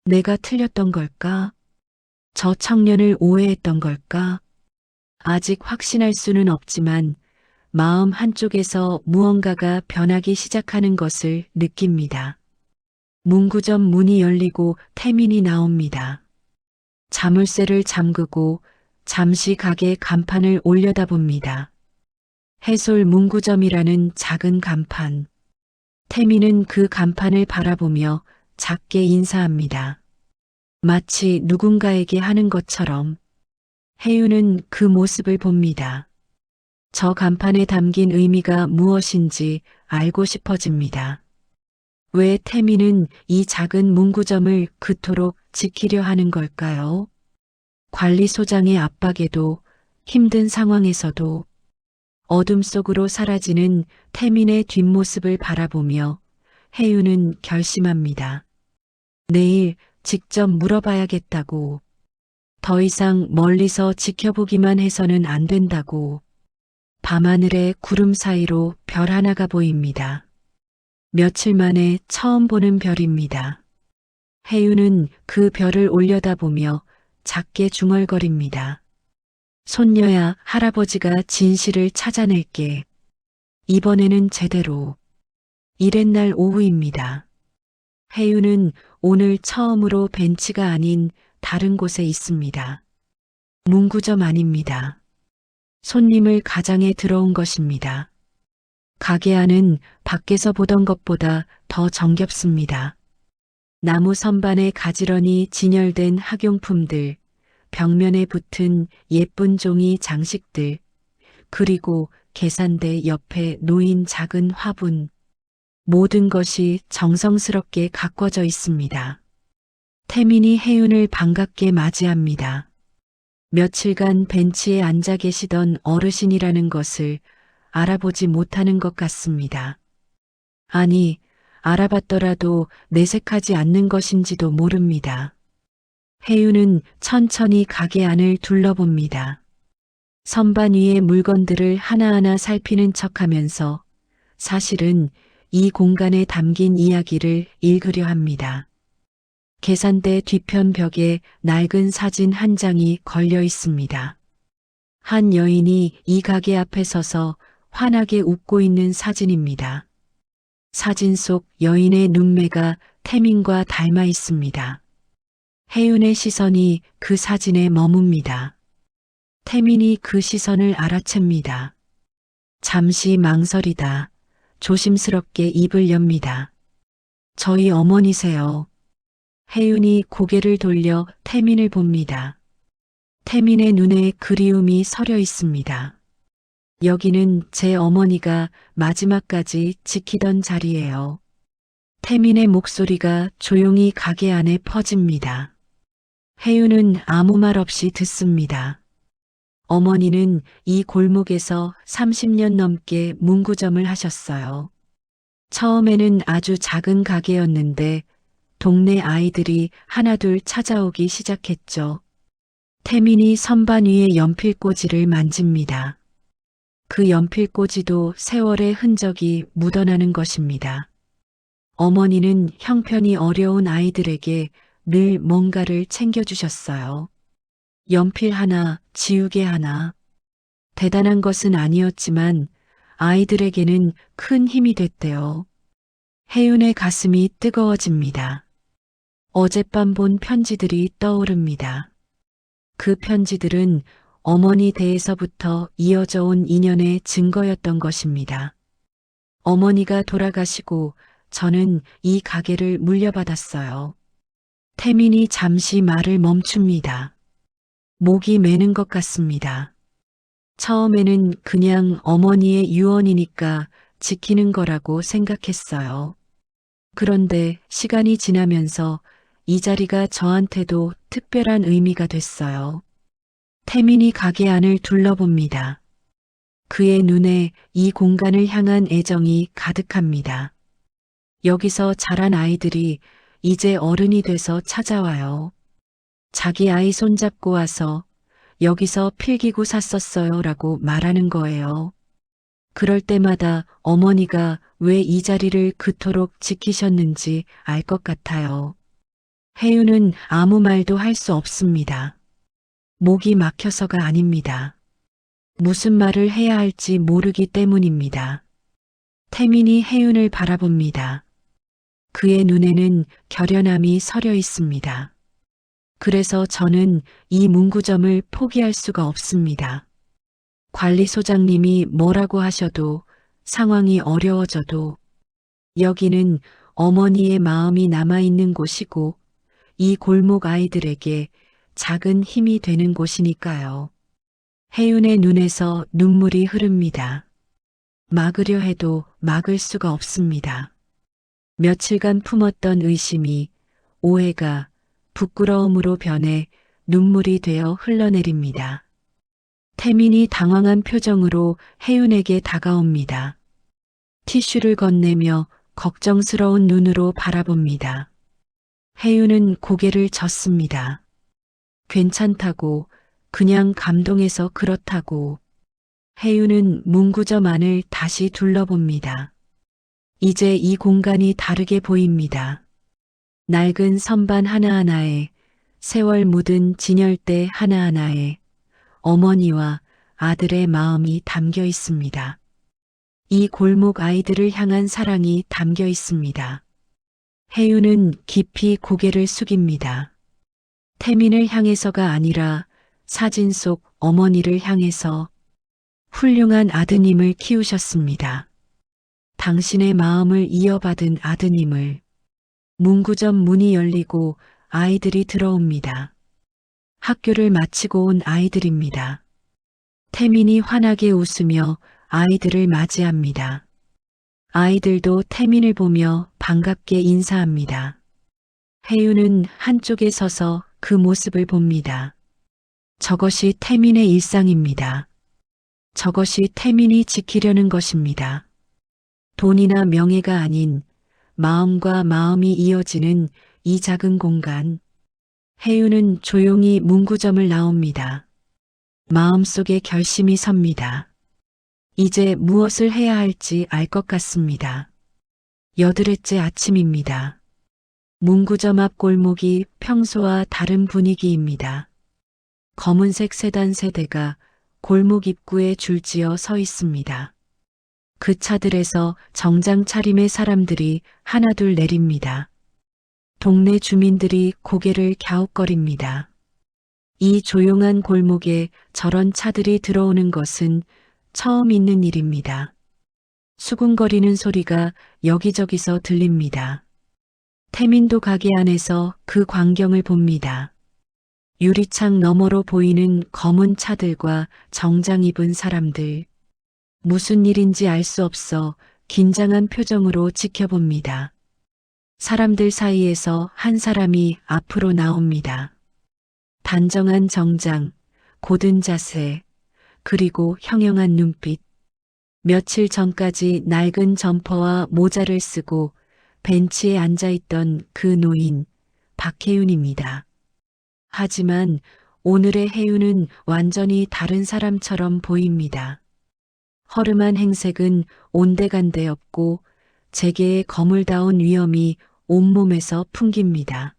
내가 틀렸던 걸까? 저 청년을 오해했던 걸까? 아직 확신할 수는 없지만 마음 한쪽에서 무언가가 변하기 시작하는 것을 느낍니다. 문구점 문이 열리고 태민이 나옵니다. 자물쇠를 잠그고 잠시 가게 간판을 올려다봅니다. 해솔 문구점이라는 작은 간판. 태민은 그 간판을 바라보며 작게 인사합니다. 마치 누군가에게 하는 것처럼. 혜윤은 그 모습을 봅니다. 저 간판에 담긴 의미가 무엇인지 알고 싶어집니다. 왜 태민은 이 작은 문구점을 그토록 지키려 하는 걸까요? 관리소장의 압박에도 힘든 상황에서도 어둠 속으로 사라지는 태민의 뒷모습을 바라보며 혜윤은 결심합니다. 내일 직접 물어봐야겠다고. 더 이상 멀리서 지켜보기만 해서는 안 된다고. 밤하늘의 구름 사이로 별 하나가 보입니다. 며칠 만에 처음 보는 별입니다. 혜윤은 그 별을 올려다보며 작게 중얼거립니다. 손녀야, 할아버지가 진실을 찾아낼게. 이번에는 제대로. 이랬날 오후입니다. 혜윤은 오늘 처음으로 벤치가 아닌 다른 곳에 있습니다. 문구점 안입니다. 손님을 가장에 들어온 것입니다. 가게 안은 밖에서 보던 것보다 더 정겹습니다. 나무 선반에 가지런히 진열된 학용품들, 벽면에 붙은 예쁜 종이 장식들, 그리고 계산대 옆에 놓인 작은 화분. 모든 것이 정성스럽게 가꿔져 있습니다. 태민이 혜윤을 반갑게 맞이합니다. 며칠간 벤치에 앉아 계시던 어르신이라는 것을 알아보지 못하는 것 같습니다. 아니, 알아봤더라도 내색하지 않는 것인지도 모릅니다. 혜윤은 천천히 가게 안을 둘러봅니다. 선반 위의 물건들을 하나하나 살피는 척하면서 사실은 이 공간에 담긴 이야기를 읽으려 합니다. 계산대 뒤편 벽에 낡은 사진 한 장이 걸려 있습니다. 한 여인이 이 가게 앞에 서서 환하게 웃고 있는 사진입니다. 사진 속 여인의 눈매가 태민과 닮아 있습니다. 혜윤의 시선이 그 사진에 머뭅니다. 태민이 그 시선을 알아챕니다. 잠시 망설이다 조심스럽게 입을 엽니다. 저희 어머니세요. 혜윤이 고개를 돌려 태민을 봅니다. 태민의 눈에 그리움이 서려 있습니다. 여기는 제 어머니가 마지막까지 지키던 자리예요. 태민의 목소리가 조용히 가게 안에 퍼집니다. 혜윤은 아무 말 없이 듣습니다. 어머니는 이 골목에서 30년 넘게 문구점을 하셨어요. 처음에는 아주 작은 가게였는데 동네 아이들이 하나둘 찾아오기 시작했죠. 태민이 선반 위에 연필꽂이를 만집니다. 그 연필꽂이도 세월의 흔적이 묻어나는 것입니다. 어머니는 형편이 어려운 아이들에게 늘 뭔가를 챙겨주셨어요. 연필 하나, 지우개 하나. 대단한 것은 아니었지만 아이들에게는 큰 힘이 됐대요. 혜윤의 가슴이 뜨거워집니다. 어젯밤 본 편지들이 떠오릅니다. 그 편지들은 어머니 대에서부터 이어져 온 인연의 증거였던 것입니다. 어머니가 돌아가시고 저는 이 가게를 물려받았어요. 태민이 잠시 말을 멈춥니다. 목이 메는 것 같습니다. 처음에는 그냥 어머니의 유언이니까 지키는 거라고 생각했어요. 그런데 시간이 지나면서 이 자리가 저한테도 특별한 의미가 됐어요. 태민이 가게 안을 둘러봅니다. 그의 눈에 이 공간을 향한 애정이 가득합니다. 여기서 자란 아이들이 이제 어른이 돼서 찾아와요. 자기 아이 손잡고 와서 여기서 필기구 샀었어요 라고 말하는 거예요. 그럴 때마다 어머니가 왜 이 자리를 그토록 지키셨는지 알 것 같아요. 혜윤은 아무 말도 할 수 없습니다. 목이 막혀서가 아닙니다. 무슨 말을 해야 할지 모르기 때문입니다. 태민이 혜윤을 바라봅니다. 그의 눈에는 결연함이 서려 있습니다. 그래서 저는 이 문구점을 포기할 수가 없습니다. 관리소장님이 뭐라고 하셔도 상황이 어려워져도 여기는 어머니의 마음이 남아있는 곳이고 이 골목 아이들에게 작은 힘이 되는 곳이니까요. 혜윤의 눈에서 눈물이 흐릅니다. 막으려 해도 막을 수가 없습니다. 며칠간 품었던 의심이 오해가 부끄러움으로 변해 눈물이 되어 흘러내립니다. 태민이 당황한 표정으로 혜윤에게 다가옵니다. 티슈를 건네며 걱정스러운 눈으로 바라봅니다. 혜윤은 고개를 젓습니다. 괜찮다고, 그냥 감동해서 그렇다고. 혜윤은 문구점 안을 다시 둘러봅니다. 이제 이 공간이 다르게 보입니다. 낡은 선반 하나하나에 세월 묻은 진열대 하나하나에 어머니와 아들의 마음이 담겨 있습니다. 이 골목 아이들을 향한 사랑이 담겨 있습니다. 혜윤은 깊이 고개를 숙입니다. 태민을 향해서가 아니라 사진 속 어머니를 향해서 훌륭한 아드님을 키우셨습니다. 당신의 마음을 이어받은 아드님을. 문구점 문이 열리고 아이들이 들어옵니다. 학교를 마치고 온 아이들입니다. 태민이 환하게 웃으며 아이들을 맞이합니다. 아이들도 태민을 보며 반갑게 인사합니다. 혜윤은 한쪽에 서서 그 모습을 봅니다. 저것이 태민의 일상입니다. 저것이 태민이 지키려는 것입니다. 돈이나 명예가 아닌 마음과 마음이 이어지는 이 작은 공간. 혜윤은 조용히 문구점을 나옵니다. 마음속에 결심이 섭니다. 이제 무엇을 해야 할지 알 것 같습니다. 8회째 아침입니다. 문구점 앞 골목이 평소와 다른 분위기입니다. 검은색 세단 세대가 골목 입구에 줄지어 서 있습니다. 그 차들에서 정장 차림의 사람들이 하나둘 내립니다. 동네 주민들이 고개를 갸웃거립니다. 이 조용한 골목에 저런 차들이 들어오는 것은 처음 있는 일입니다. 수군거리는 소리가 여기저기서 들립니다. 태민도 가게 안에서 그 광경을 봅니다. 유리창 너머로 보이는 검은 차들과 정장 입은 사람들. 무슨 일인지 알 수 없어 긴장한 표정으로 지켜봅니다. 사람들 사이에서 한 사람이 앞으로 나옵니다. 단정한 정장, 고든 자세, 그리고 형형한 눈빛. 며칠 전까지 낡은 점퍼와 모자를 쓰고 벤치에 앉아있던 그 노인, 박혜윤입니다. 하지만 오늘의 혜윤은 완전히 다른 사람처럼 보입니다. 허름한 행색은 온데간데 없고 재계의 거물다운 위엄이 온몸에서 풍깁니다.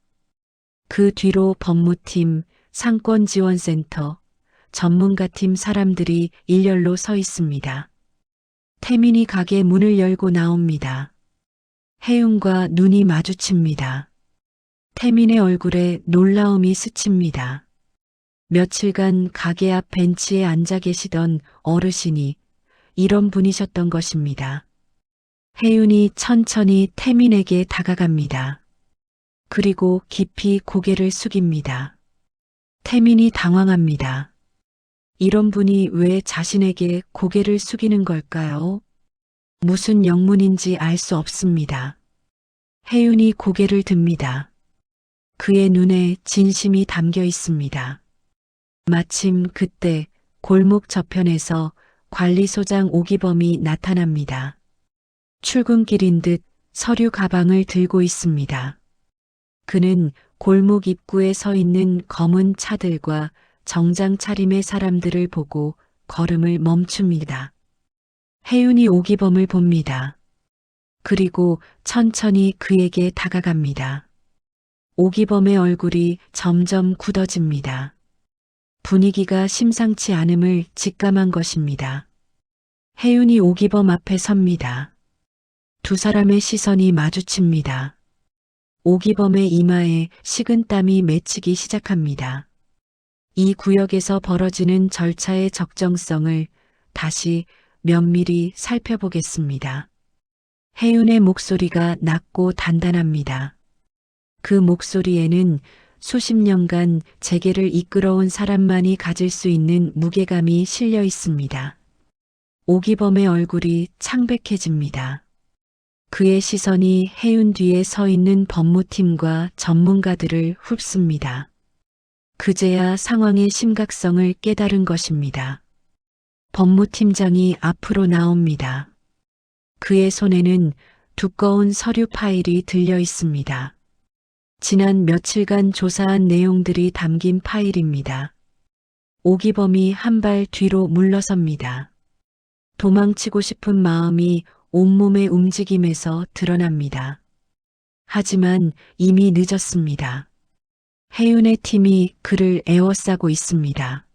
그 뒤로 법무팀, 상권지원센터, 전문가팀 사람들이 일렬로 서 있습니다. 태민이 가게 문을 열고 나옵니다. 혜윤과 눈이 마주칩니다. 태민의 얼굴에 놀라움이 스칩니다. 며칠간 가게 앞 벤치에 앉아 계시던 어르신이 이런 분이셨던 것입니다. 혜윤이 천천히 태민에게 다가갑니다. 그리고 깊이 고개를 숙입니다. 태민이 당황합니다. 이런 분이 왜 자신에게 고개를 숙이는 걸까요? 무슨 영문인지 알 수 없습니다. 혜윤이 고개를 듭니다. 그의 눈에 진심이 담겨 있습니다. 마침 그때 골목 저편에서 관리소장 오기범이 나타납니다. 출근길인 듯 서류 가방을 들고 있습니다. 그는 골목 입구에 서 있는 검은 차들과 정장 차림의 사람들을 보고 걸음을 멈춥니다. 혜윤이 오기범을 봅니다. 그리고 천천히 그에게 다가갑니다. 오기범의 얼굴이 점점 굳어집니다. 분위기가 심상치 않음을 직감한 것입니다. 혜윤이 오기범 앞에 섭니다. 두 사람의 시선이 마주칩니다. 오기범의 이마에 식은땀이 맺히기 시작합니다. 이 구역에서 벌어지는 절차의 적정성을 다시 면밀히 살펴보겠습니다. 혜윤의 목소리가 낮고 단단합니다. 그 목소리에는 수십 년간 재계를 이끌어온 사람만이 가질 수 있는 무게감이 실려 있습니다. 오기범의 얼굴이 창백해집니다. 그의 시선이 혜윤 뒤에 서 있는 법무팀과 전문가들을 훑습니다. 그제야 상황의 심각성을 깨달은 것입니다. 법무팀장이 앞으로 나옵니다. 그의 손에는 두꺼운 서류 파일이 들려 있습니다. 지난 며칠간 조사한 내용들이 담긴 파일입니다. 오기범이 한 발 뒤로 물러섭니다. 도망치고 싶은 마음이 온몸의 움직임에서 드러납니다. 하지만 이미 늦었습니다. 혜윤의 팀이 그를 에워싸고 있습니다.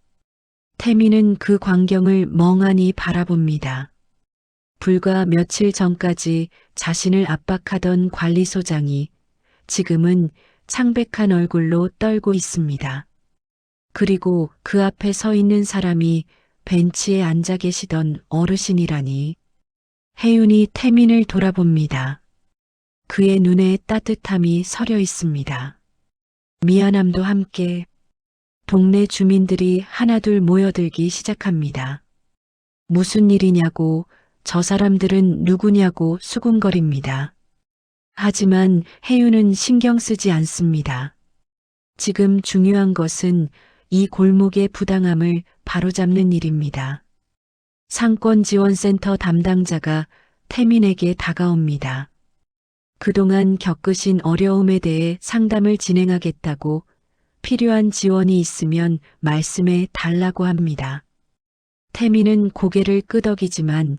태민은 그 광경을 멍하니 바라봅니다. 불과 며칠 전까지 자신을 압박하던 관리소장이 지금은 창백한 얼굴로 떨고 있습니다. 그리고 그 앞에 서 있는 사람이 벤치에 앉아 계시던 어르신이라니. 혜윤이 태민을 돌아봅니다. 그의 눈에 따뜻함이 서려 있습니다. 미안함도 함께. 동네 주민들이 하나둘 모여들기 시작합니다. 무슨 일이냐고, 저 사람들은 누구냐고 수군거립니다. 하지만 혜윤은 신경 쓰지 않습니다. 지금 중요한 것은 이 골목의 부당함을 바로잡는 일입니다. 상권지원센터 담당자가 태민에게 다가옵니다. 그동안 겪으신 어려움에 대해 상담을 진행하겠다고 필요한 지원이 있으면 말씀해 달라고 합니다. 태민은 고개를 끄덕이지만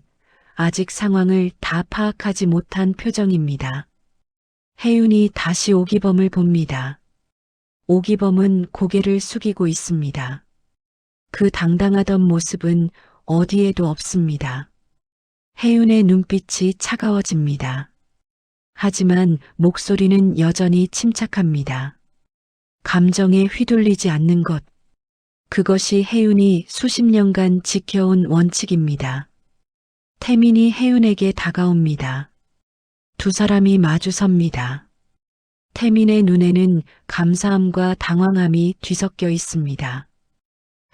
아직 상황을 다 파악하지 못한 표정입니다. 혜윤이 다시 오기범을 봅니다. 오기범은 고개를 숙이고 있습니다. 그 당당하던 모습은 어디에도 없습니다. 혜윤의 눈빛이 차가워집니다. 하지만 목소리는 여전히 침착합니다. 감정에 휘둘리지 않는 것. 그것이 혜윤이 수십 년간 지켜온 원칙입니다. 태민이 혜윤에게 다가옵니다. 두 사람이 마주 섭니다. 태민의 눈에는 감사함과 당황함이 뒤섞여 있습니다.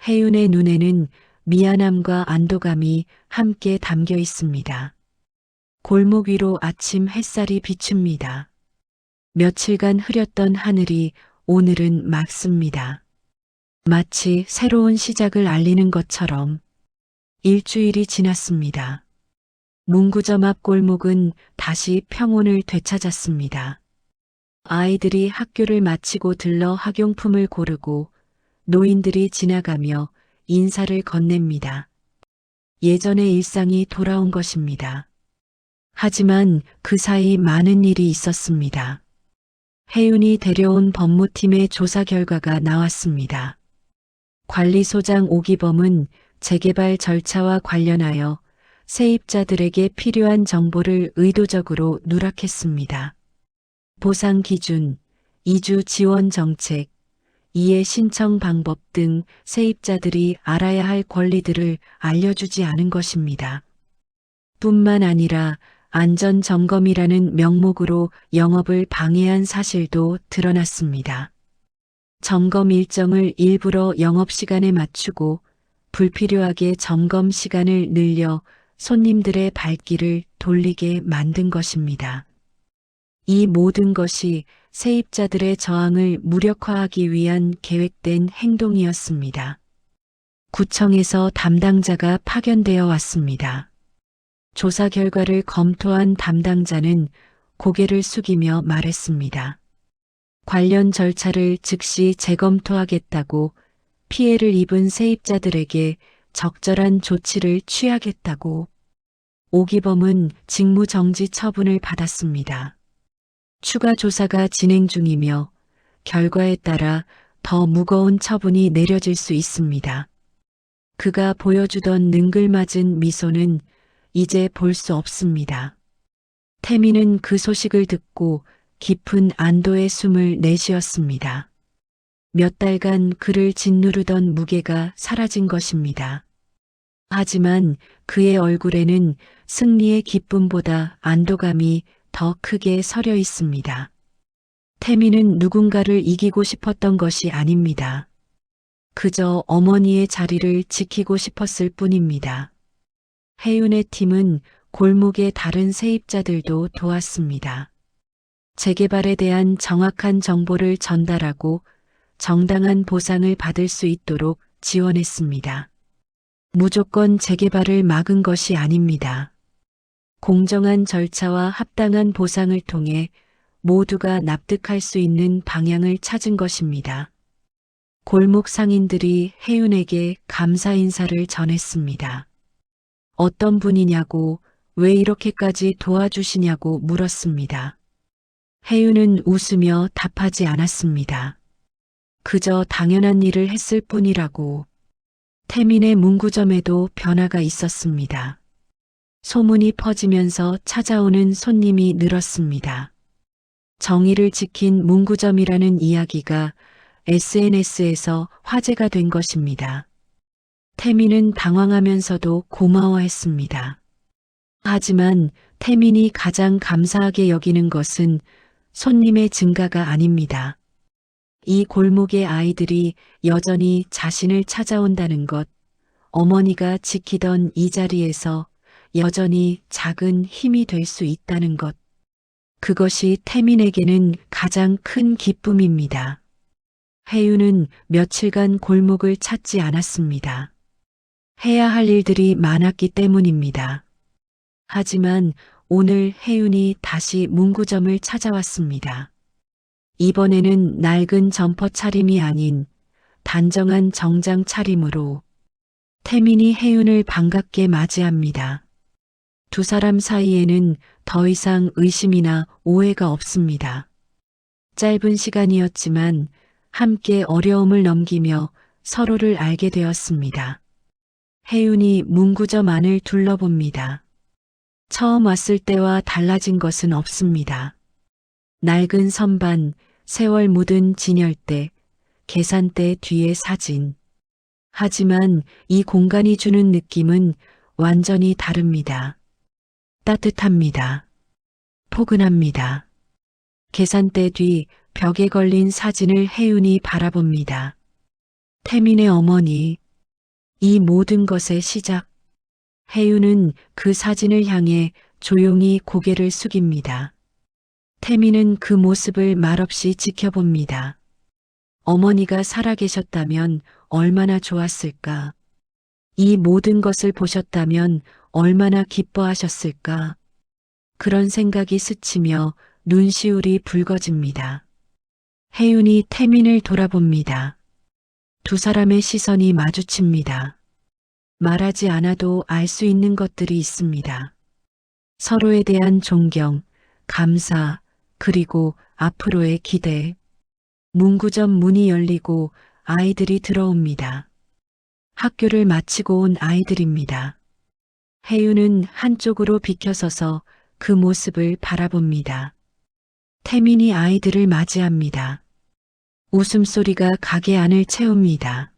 혜윤의 눈에는 미안함과 안도감이 함께 담겨 있습니다. 골목 위로 아침 햇살이 비춥니다. 며칠간 흐렸던 하늘이 오늘은 맑습니다. 마치 새로운 시작을 알리는 것처럼 일주일이 지났습니다. 문구점 앞 골목은 다시 평온을 되찾았습니다. 아이들이 학교를 마치고 들러 학용품을 고르고 노인들이 지나가며 인사를 건넵니다. 예전의 일상이 돌아온 것입니다. 하지만 그 사이 많은 일이 있었습니다. 혜윤이 데려온 법무팀의 조사 결과가 나왔습니다. 관리소장 오기범은 재개발 절차와 관련하여 세입자들에게 필요한 정보를 의도적으로 누락했습니다. 보상 기준, 이주 지원 정책, 이해 신청 방법 등 세입자들이 알아야 할 권리들을 알려주지 않은 것입니다. 뿐만 아니라 안전점검이라는 명목으로 영업을 방해한 사실도 드러났습니다. 점검 일정을 일부러 영업시간에 맞추고 불필요하게 점검 시간을 늘려 손님들의 발길을 돌리게 만든 것입니다. 이 모든 것이 세입자들의 저항을 무력화하기 위한 계획된 행동이었습니다. 구청에서 담당자가 파견되어 왔습니다. 조사 결과를 검토한 담당자는 고개를 숙이며 말했습니다. 관련 절차를 즉시 재검토하겠다고, 피해를 입은 세입자들에게 적절한 조치를 취하겠다고. 오기범은 직무정지 처분을 받았습니다. 추가 조사가 진행 중이며 결과에 따라 더 무거운 처분이 내려질 수 있습니다. 그가 보여주던 능글맞은 미소는 이제 볼 수 없습니다. 태민은 그 소식을 듣고 깊은 안도의 숨을 내쉬었습니다. 몇 달간 그를 짓누르던 무게가 사라진 것입니다. 하지만 그의 얼굴에는 승리의 기쁨보다 안도감이 더 크게 서려 있습니다. 태민은 누군가를 이기고 싶었던 것이 아닙니다. 그저 어머니의 자리를 지키고 싶었을 뿐입니다. 혜윤의 팀은 골목의 다른 세입자들도 도왔습니다. 재개발에 대한 정확한 정보를 전달하고 정당한 보상을 받을 수 있도록 지원했습니다. 무조건 재개발을 막은 것이 아닙니다. 공정한 절차와 합당한 보상을 통해 모두가 납득할 수 있는 방향을 찾은 것입니다. 골목 상인들이 혜윤에게 감사 인사를 전했습니다. 어떤 분이냐고, 왜 이렇게까지 도와주시냐고 물었습니다. 혜윤은 웃으며 답하지 않았습니다. 그저 당연한 일을 했을 뿐이라고. 태민의 문구점에도 변화가 있었습니다. 소문이 퍼지면서 찾아오는 손님이 늘었습니다. 정의를 지킨 문구점이라는 이야기가 SNS에서 화제가 된 것입니다. 태민은 당황하면서도 고마워했습니다. 하지만 태민이 가장 감사하게 여기는 것은 손님의 증가가 아닙니다. 이 골목의 아이들이 여전히 자신을 찾아온다는 것, 어머니가 지키던 이 자리에서 여전히 작은 힘이 될 수 있다는 것, 그것이 태민에게는 가장 큰 기쁨입니다. 혜윤은 며칠간 골목을 찾지 않았습니다. 해야 할 일들이 많았기 때문입니다. 하지만 오늘 혜윤이 다시 문구점을 찾아왔습니다. 이번에는 낡은 점퍼 차림이 아닌 단정한 정장 차림으로. 태민이 혜윤을 반갑게 맞이합니다. 두 사람 사이에는 더 이상 의심이나 오해가 없습니다. 짧은 시간이었지만 함께 어려움을 넘기며 서로를 알게 되었습니다. 혜윤이 문구점 안을 둘러봅니다. 처음 왔을 때와 달라진 것은 없습니다. 낡은 선반, 세월 묻은 진열대, 계산대 뒤의 사진. 하지만 이 공간이 주는 느낌은 완전히 다릅니다. 따뜻합니다. 포근합니다. 계산대 뒤 벽에 걸린 사진을 혜윤이 바라봅니다. 태민의 어머니, 이 모든 것의 시작. 혜윤은 그 사진을 향해 조용히 고개를 숙입니다. 태민은 그 모습을 말없이 지켜봅니다. 어머니가 살아계셨다면 얼마나 좋았을까? 이 모든 것을 보셨다면 얼마나 기뻐하셨을까? 그런 생각이 스치며 눈시울이 붉어집니다. 혜윤이 태민을 돌아봅니다. 두 사람의 시선이 마주칩니다. 말하지 않아도 알 수 있는 것들이 있습니다. 서로에 대한 존경, 감사, 그리고 앞으로의 기대. 문구점 문이 열리고 아이들이 들어옵니다. 학교를 마치고 온 아이들입니다. 혜윤은 한쪽으로 비켜서서 그 모습을 바라봅니다. 태민이 아이들을 맞이합니다. 웃음소리가 가게 안을 채웁니다.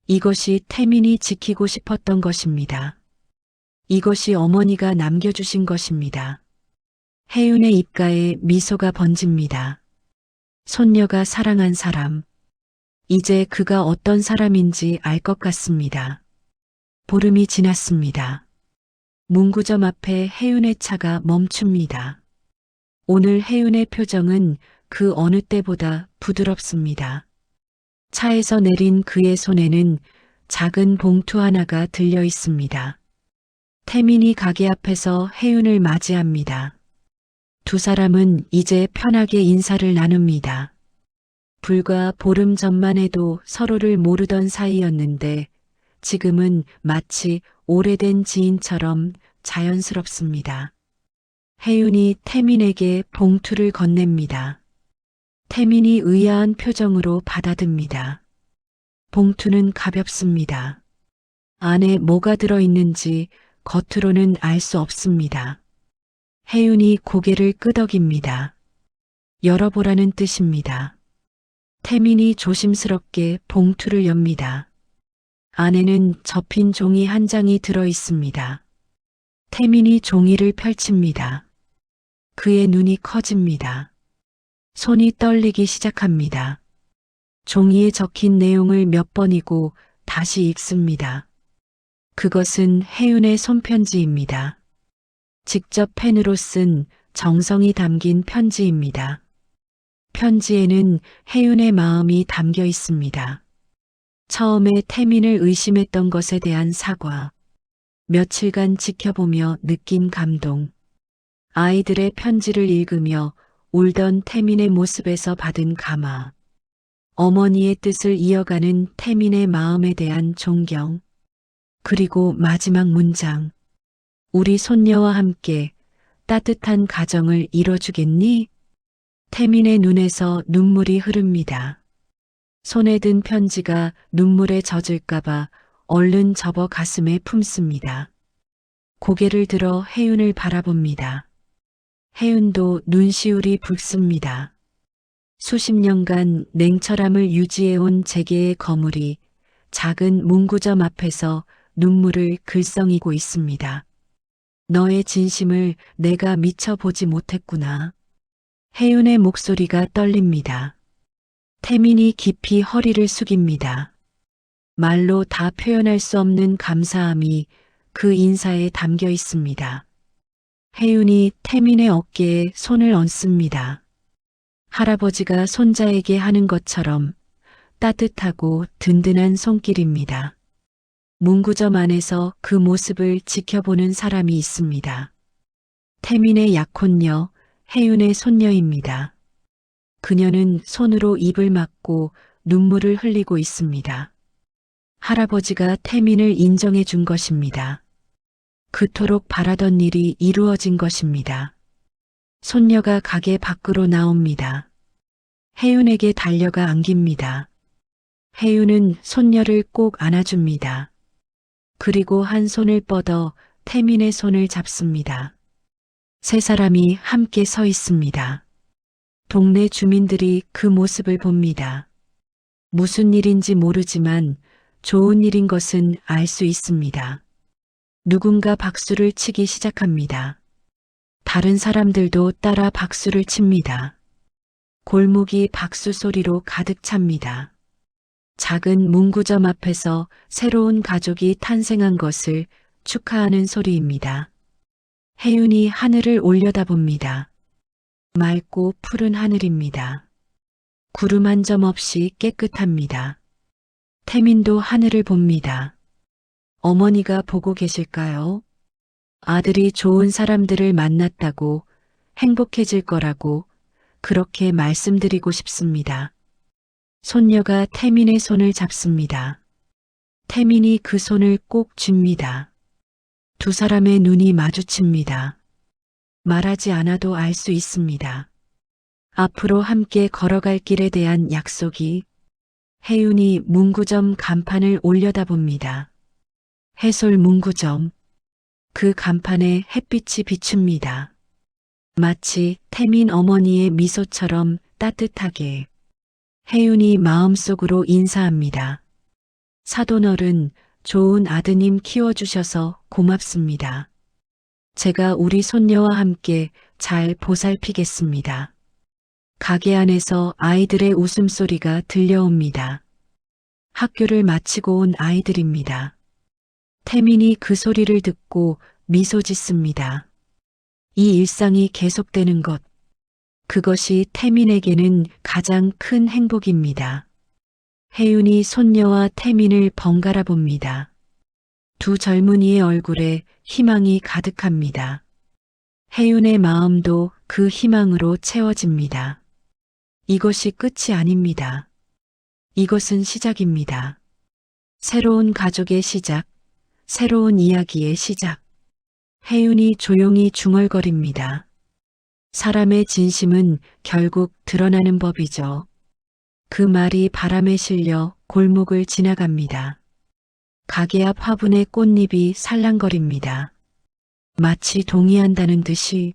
이것이 태민이 지키고 싶었던 것입니다. 이것이 어머니가 남겨주신 것입니다. 혜윤의 입가에 미소가 번집니다. 손녀가 사랑한 사람. 이제 그가 어떤 사람인지 알 것 같습니다. 보름이 지났습니다. 문구점 앞에 혜윤의 차가 멈춥니다. 오늘 혜윤의 표정은 그 어느 때보다 부드럽습니다. 차에서 내린 그의 손에는 작은 봉투 하나가 들려 있습니다. 태민이 가게 앞에서 혜윤을 맞이합니다. 두 사람은 이제 편하게 인사를 나눕니다. 불과 보름 전만 해도 서로를 모르던 사이였는데 지금은 마치 오래된 지인처럼 자연스럽습니다. 혜윤이 태민에게 봉투를 건넵니다. 태민이 의아한 표정으로 받아듭니다. 봉투는 가볍습니다. 안에 뭐가 들어있는지 겉으로는 알 수 없습니다. 혜윤이 고개를 끄덕입니다. 열어보라는 뜻입니다. 태민이 조심스럽게 봉투를 엽니다. 안에는 접힌 종이 한 장이 들어 있습니다. 태민이 종이를 펼칩니다. 그의 눈이 커집니다. 손이 떨리기 시작합니다. 종이에 적힌 내용을 몇 번이고 다시 읽습니다. 그것은 혜윤의 손편지입니다. 직접 펜으로 쓴 정성이 담긴 편지입니다. 편지에는 혜윤의 마음이 담겨 있습니다. 처음에 태민을 의심했던 것에 대한 사과, 며칠간 지켜보며 느낀 감동, 아이들의 편지를 읽으며 울던 태민의 모습에서 받은 감화, 어머니의 뜻을 이어가는 태민의 마음에 대한 존경, 그리고 마지막 문장, 우리 손녀와 함께 따뜻한 가정을 이뤄주겠니? 태민의 눈에서 눈물이 흐릅니다. 손에 든 편지가 눈물에 젖을까봐 얼른 접어 가슴에 품습니다. 고개를 들어 혜윤을 바라봅니다. 혜윤도 눈시울이 붉습니다. 수십 년간 냉철함을 유지해온 재계의 거물이 작은 문구점 앞에서 눈물을 글썽이고 있습니다. 너의 진심을 내가 미처 보지 못했구나. 혜윤의 목소리가 떨립니다. 태민이 깊이 허리를 숙입니다. 말로 다 표현할 수 없는 감사함이 그 인사에 담겨 있습니다. 혜윤이 태민의 어깨에 손을 얹습니다. 할아버지가 손자에게 하는 것처럼 따뜻하고 든든한 손길입니다. 문구점 안에서 그 모습을 지켜보는 사람이 있습니다. 태민의 약혼녀, 혜윤의 손녀입니다. 그녀는 손으로 입을 막고 눈물을 흘리고 있습니다. 할아버지가 태민을 인정해 준 것입니다. 그토록 바라던 일이 이루어진 것입니다. 손녀가 가게 밖으로 나옵니다. 혜윤에게 달려가 안깁니다. 혜윤은 손녀를 꼭 안아줍니다. 그리고 한 손을 뻗어 태민의 손을 잡습니다. 세 사람이 함께 서 있습니다. 동네 주민들이 그 모습을 봅니다. 무슨 일인지 모르지만 좋은 일인 것은 알 수 있습니다. 누군가 박수를 치기 시작합니다. 다른 사람들도 따라 박수를 칩니다. 골목이 박수 소리로 가득 찹니다. 작은 문구점 앞에서 새로운 가족이 탄생한 것을 축하하는 소리입니다. 혜윤이 하늘을 올려다봅니다. 맑고 푸른 하늘입니다. 구름 한 점 없이 깨끗합니다. 태민도 하늘을 봅니다. 어머니가 보고 계실까요? 아들이 좋은 사람들을 만났다고 행복해질 거라고 그렇게 말씀드리고 싶습니다. 손녀가 태민의 손을 잡습니다. 태민이 그 손을 꼭 쥡니다. 두 사람의 눈이 마주칩니다. 말하지 않아도 알 수 있습니다. 앞으로 함께 걸어갈 길에 대한 약속이. 혜윤이 문구점 간판을 올려다봅니다. 해솔 문구점. 그 간판에 햇빛이 비춥니다. 마치 태민 어머니의 미소처럼 따뜻하게. 혜윤이 마음속으로 인사합니다. 사돈어른, 좋은 아드님 키워주셔서 고맙습니다. 제가 우리 손녀와 함께 잘 보살피겠습니다. 가게 안에서 아이들의 웃음소리가 들려옵니다. 학교를 마치고 온 아이들입니다. 태민이 그 소리를 듣고 미소 짓습니다. 이 일상이 계속되는 것, 그것이 태민에게는 가장 큰 행복입니다. 혜윤이 손녀와 태민을 번갈아 봅니다. 두 젊은이의 얼굴에 희망이 가득합니다. 혜윤의 마음도 그 희망으로 채워집니다. 이것이 끝이 아닙니다. 이것은 시작입니다. 새로운 가족의 시작, 새로운 이야기의 시작. 혜윤이 조용히 중얼거립니다. 사람의 진심은 결국 드러나는 법이죠. 그 말이 바람에 실려 골목을 지나갑니다. 가게 앞 화분의 꽃잎이 살랑거립니다. 마치 동의한다는 듯이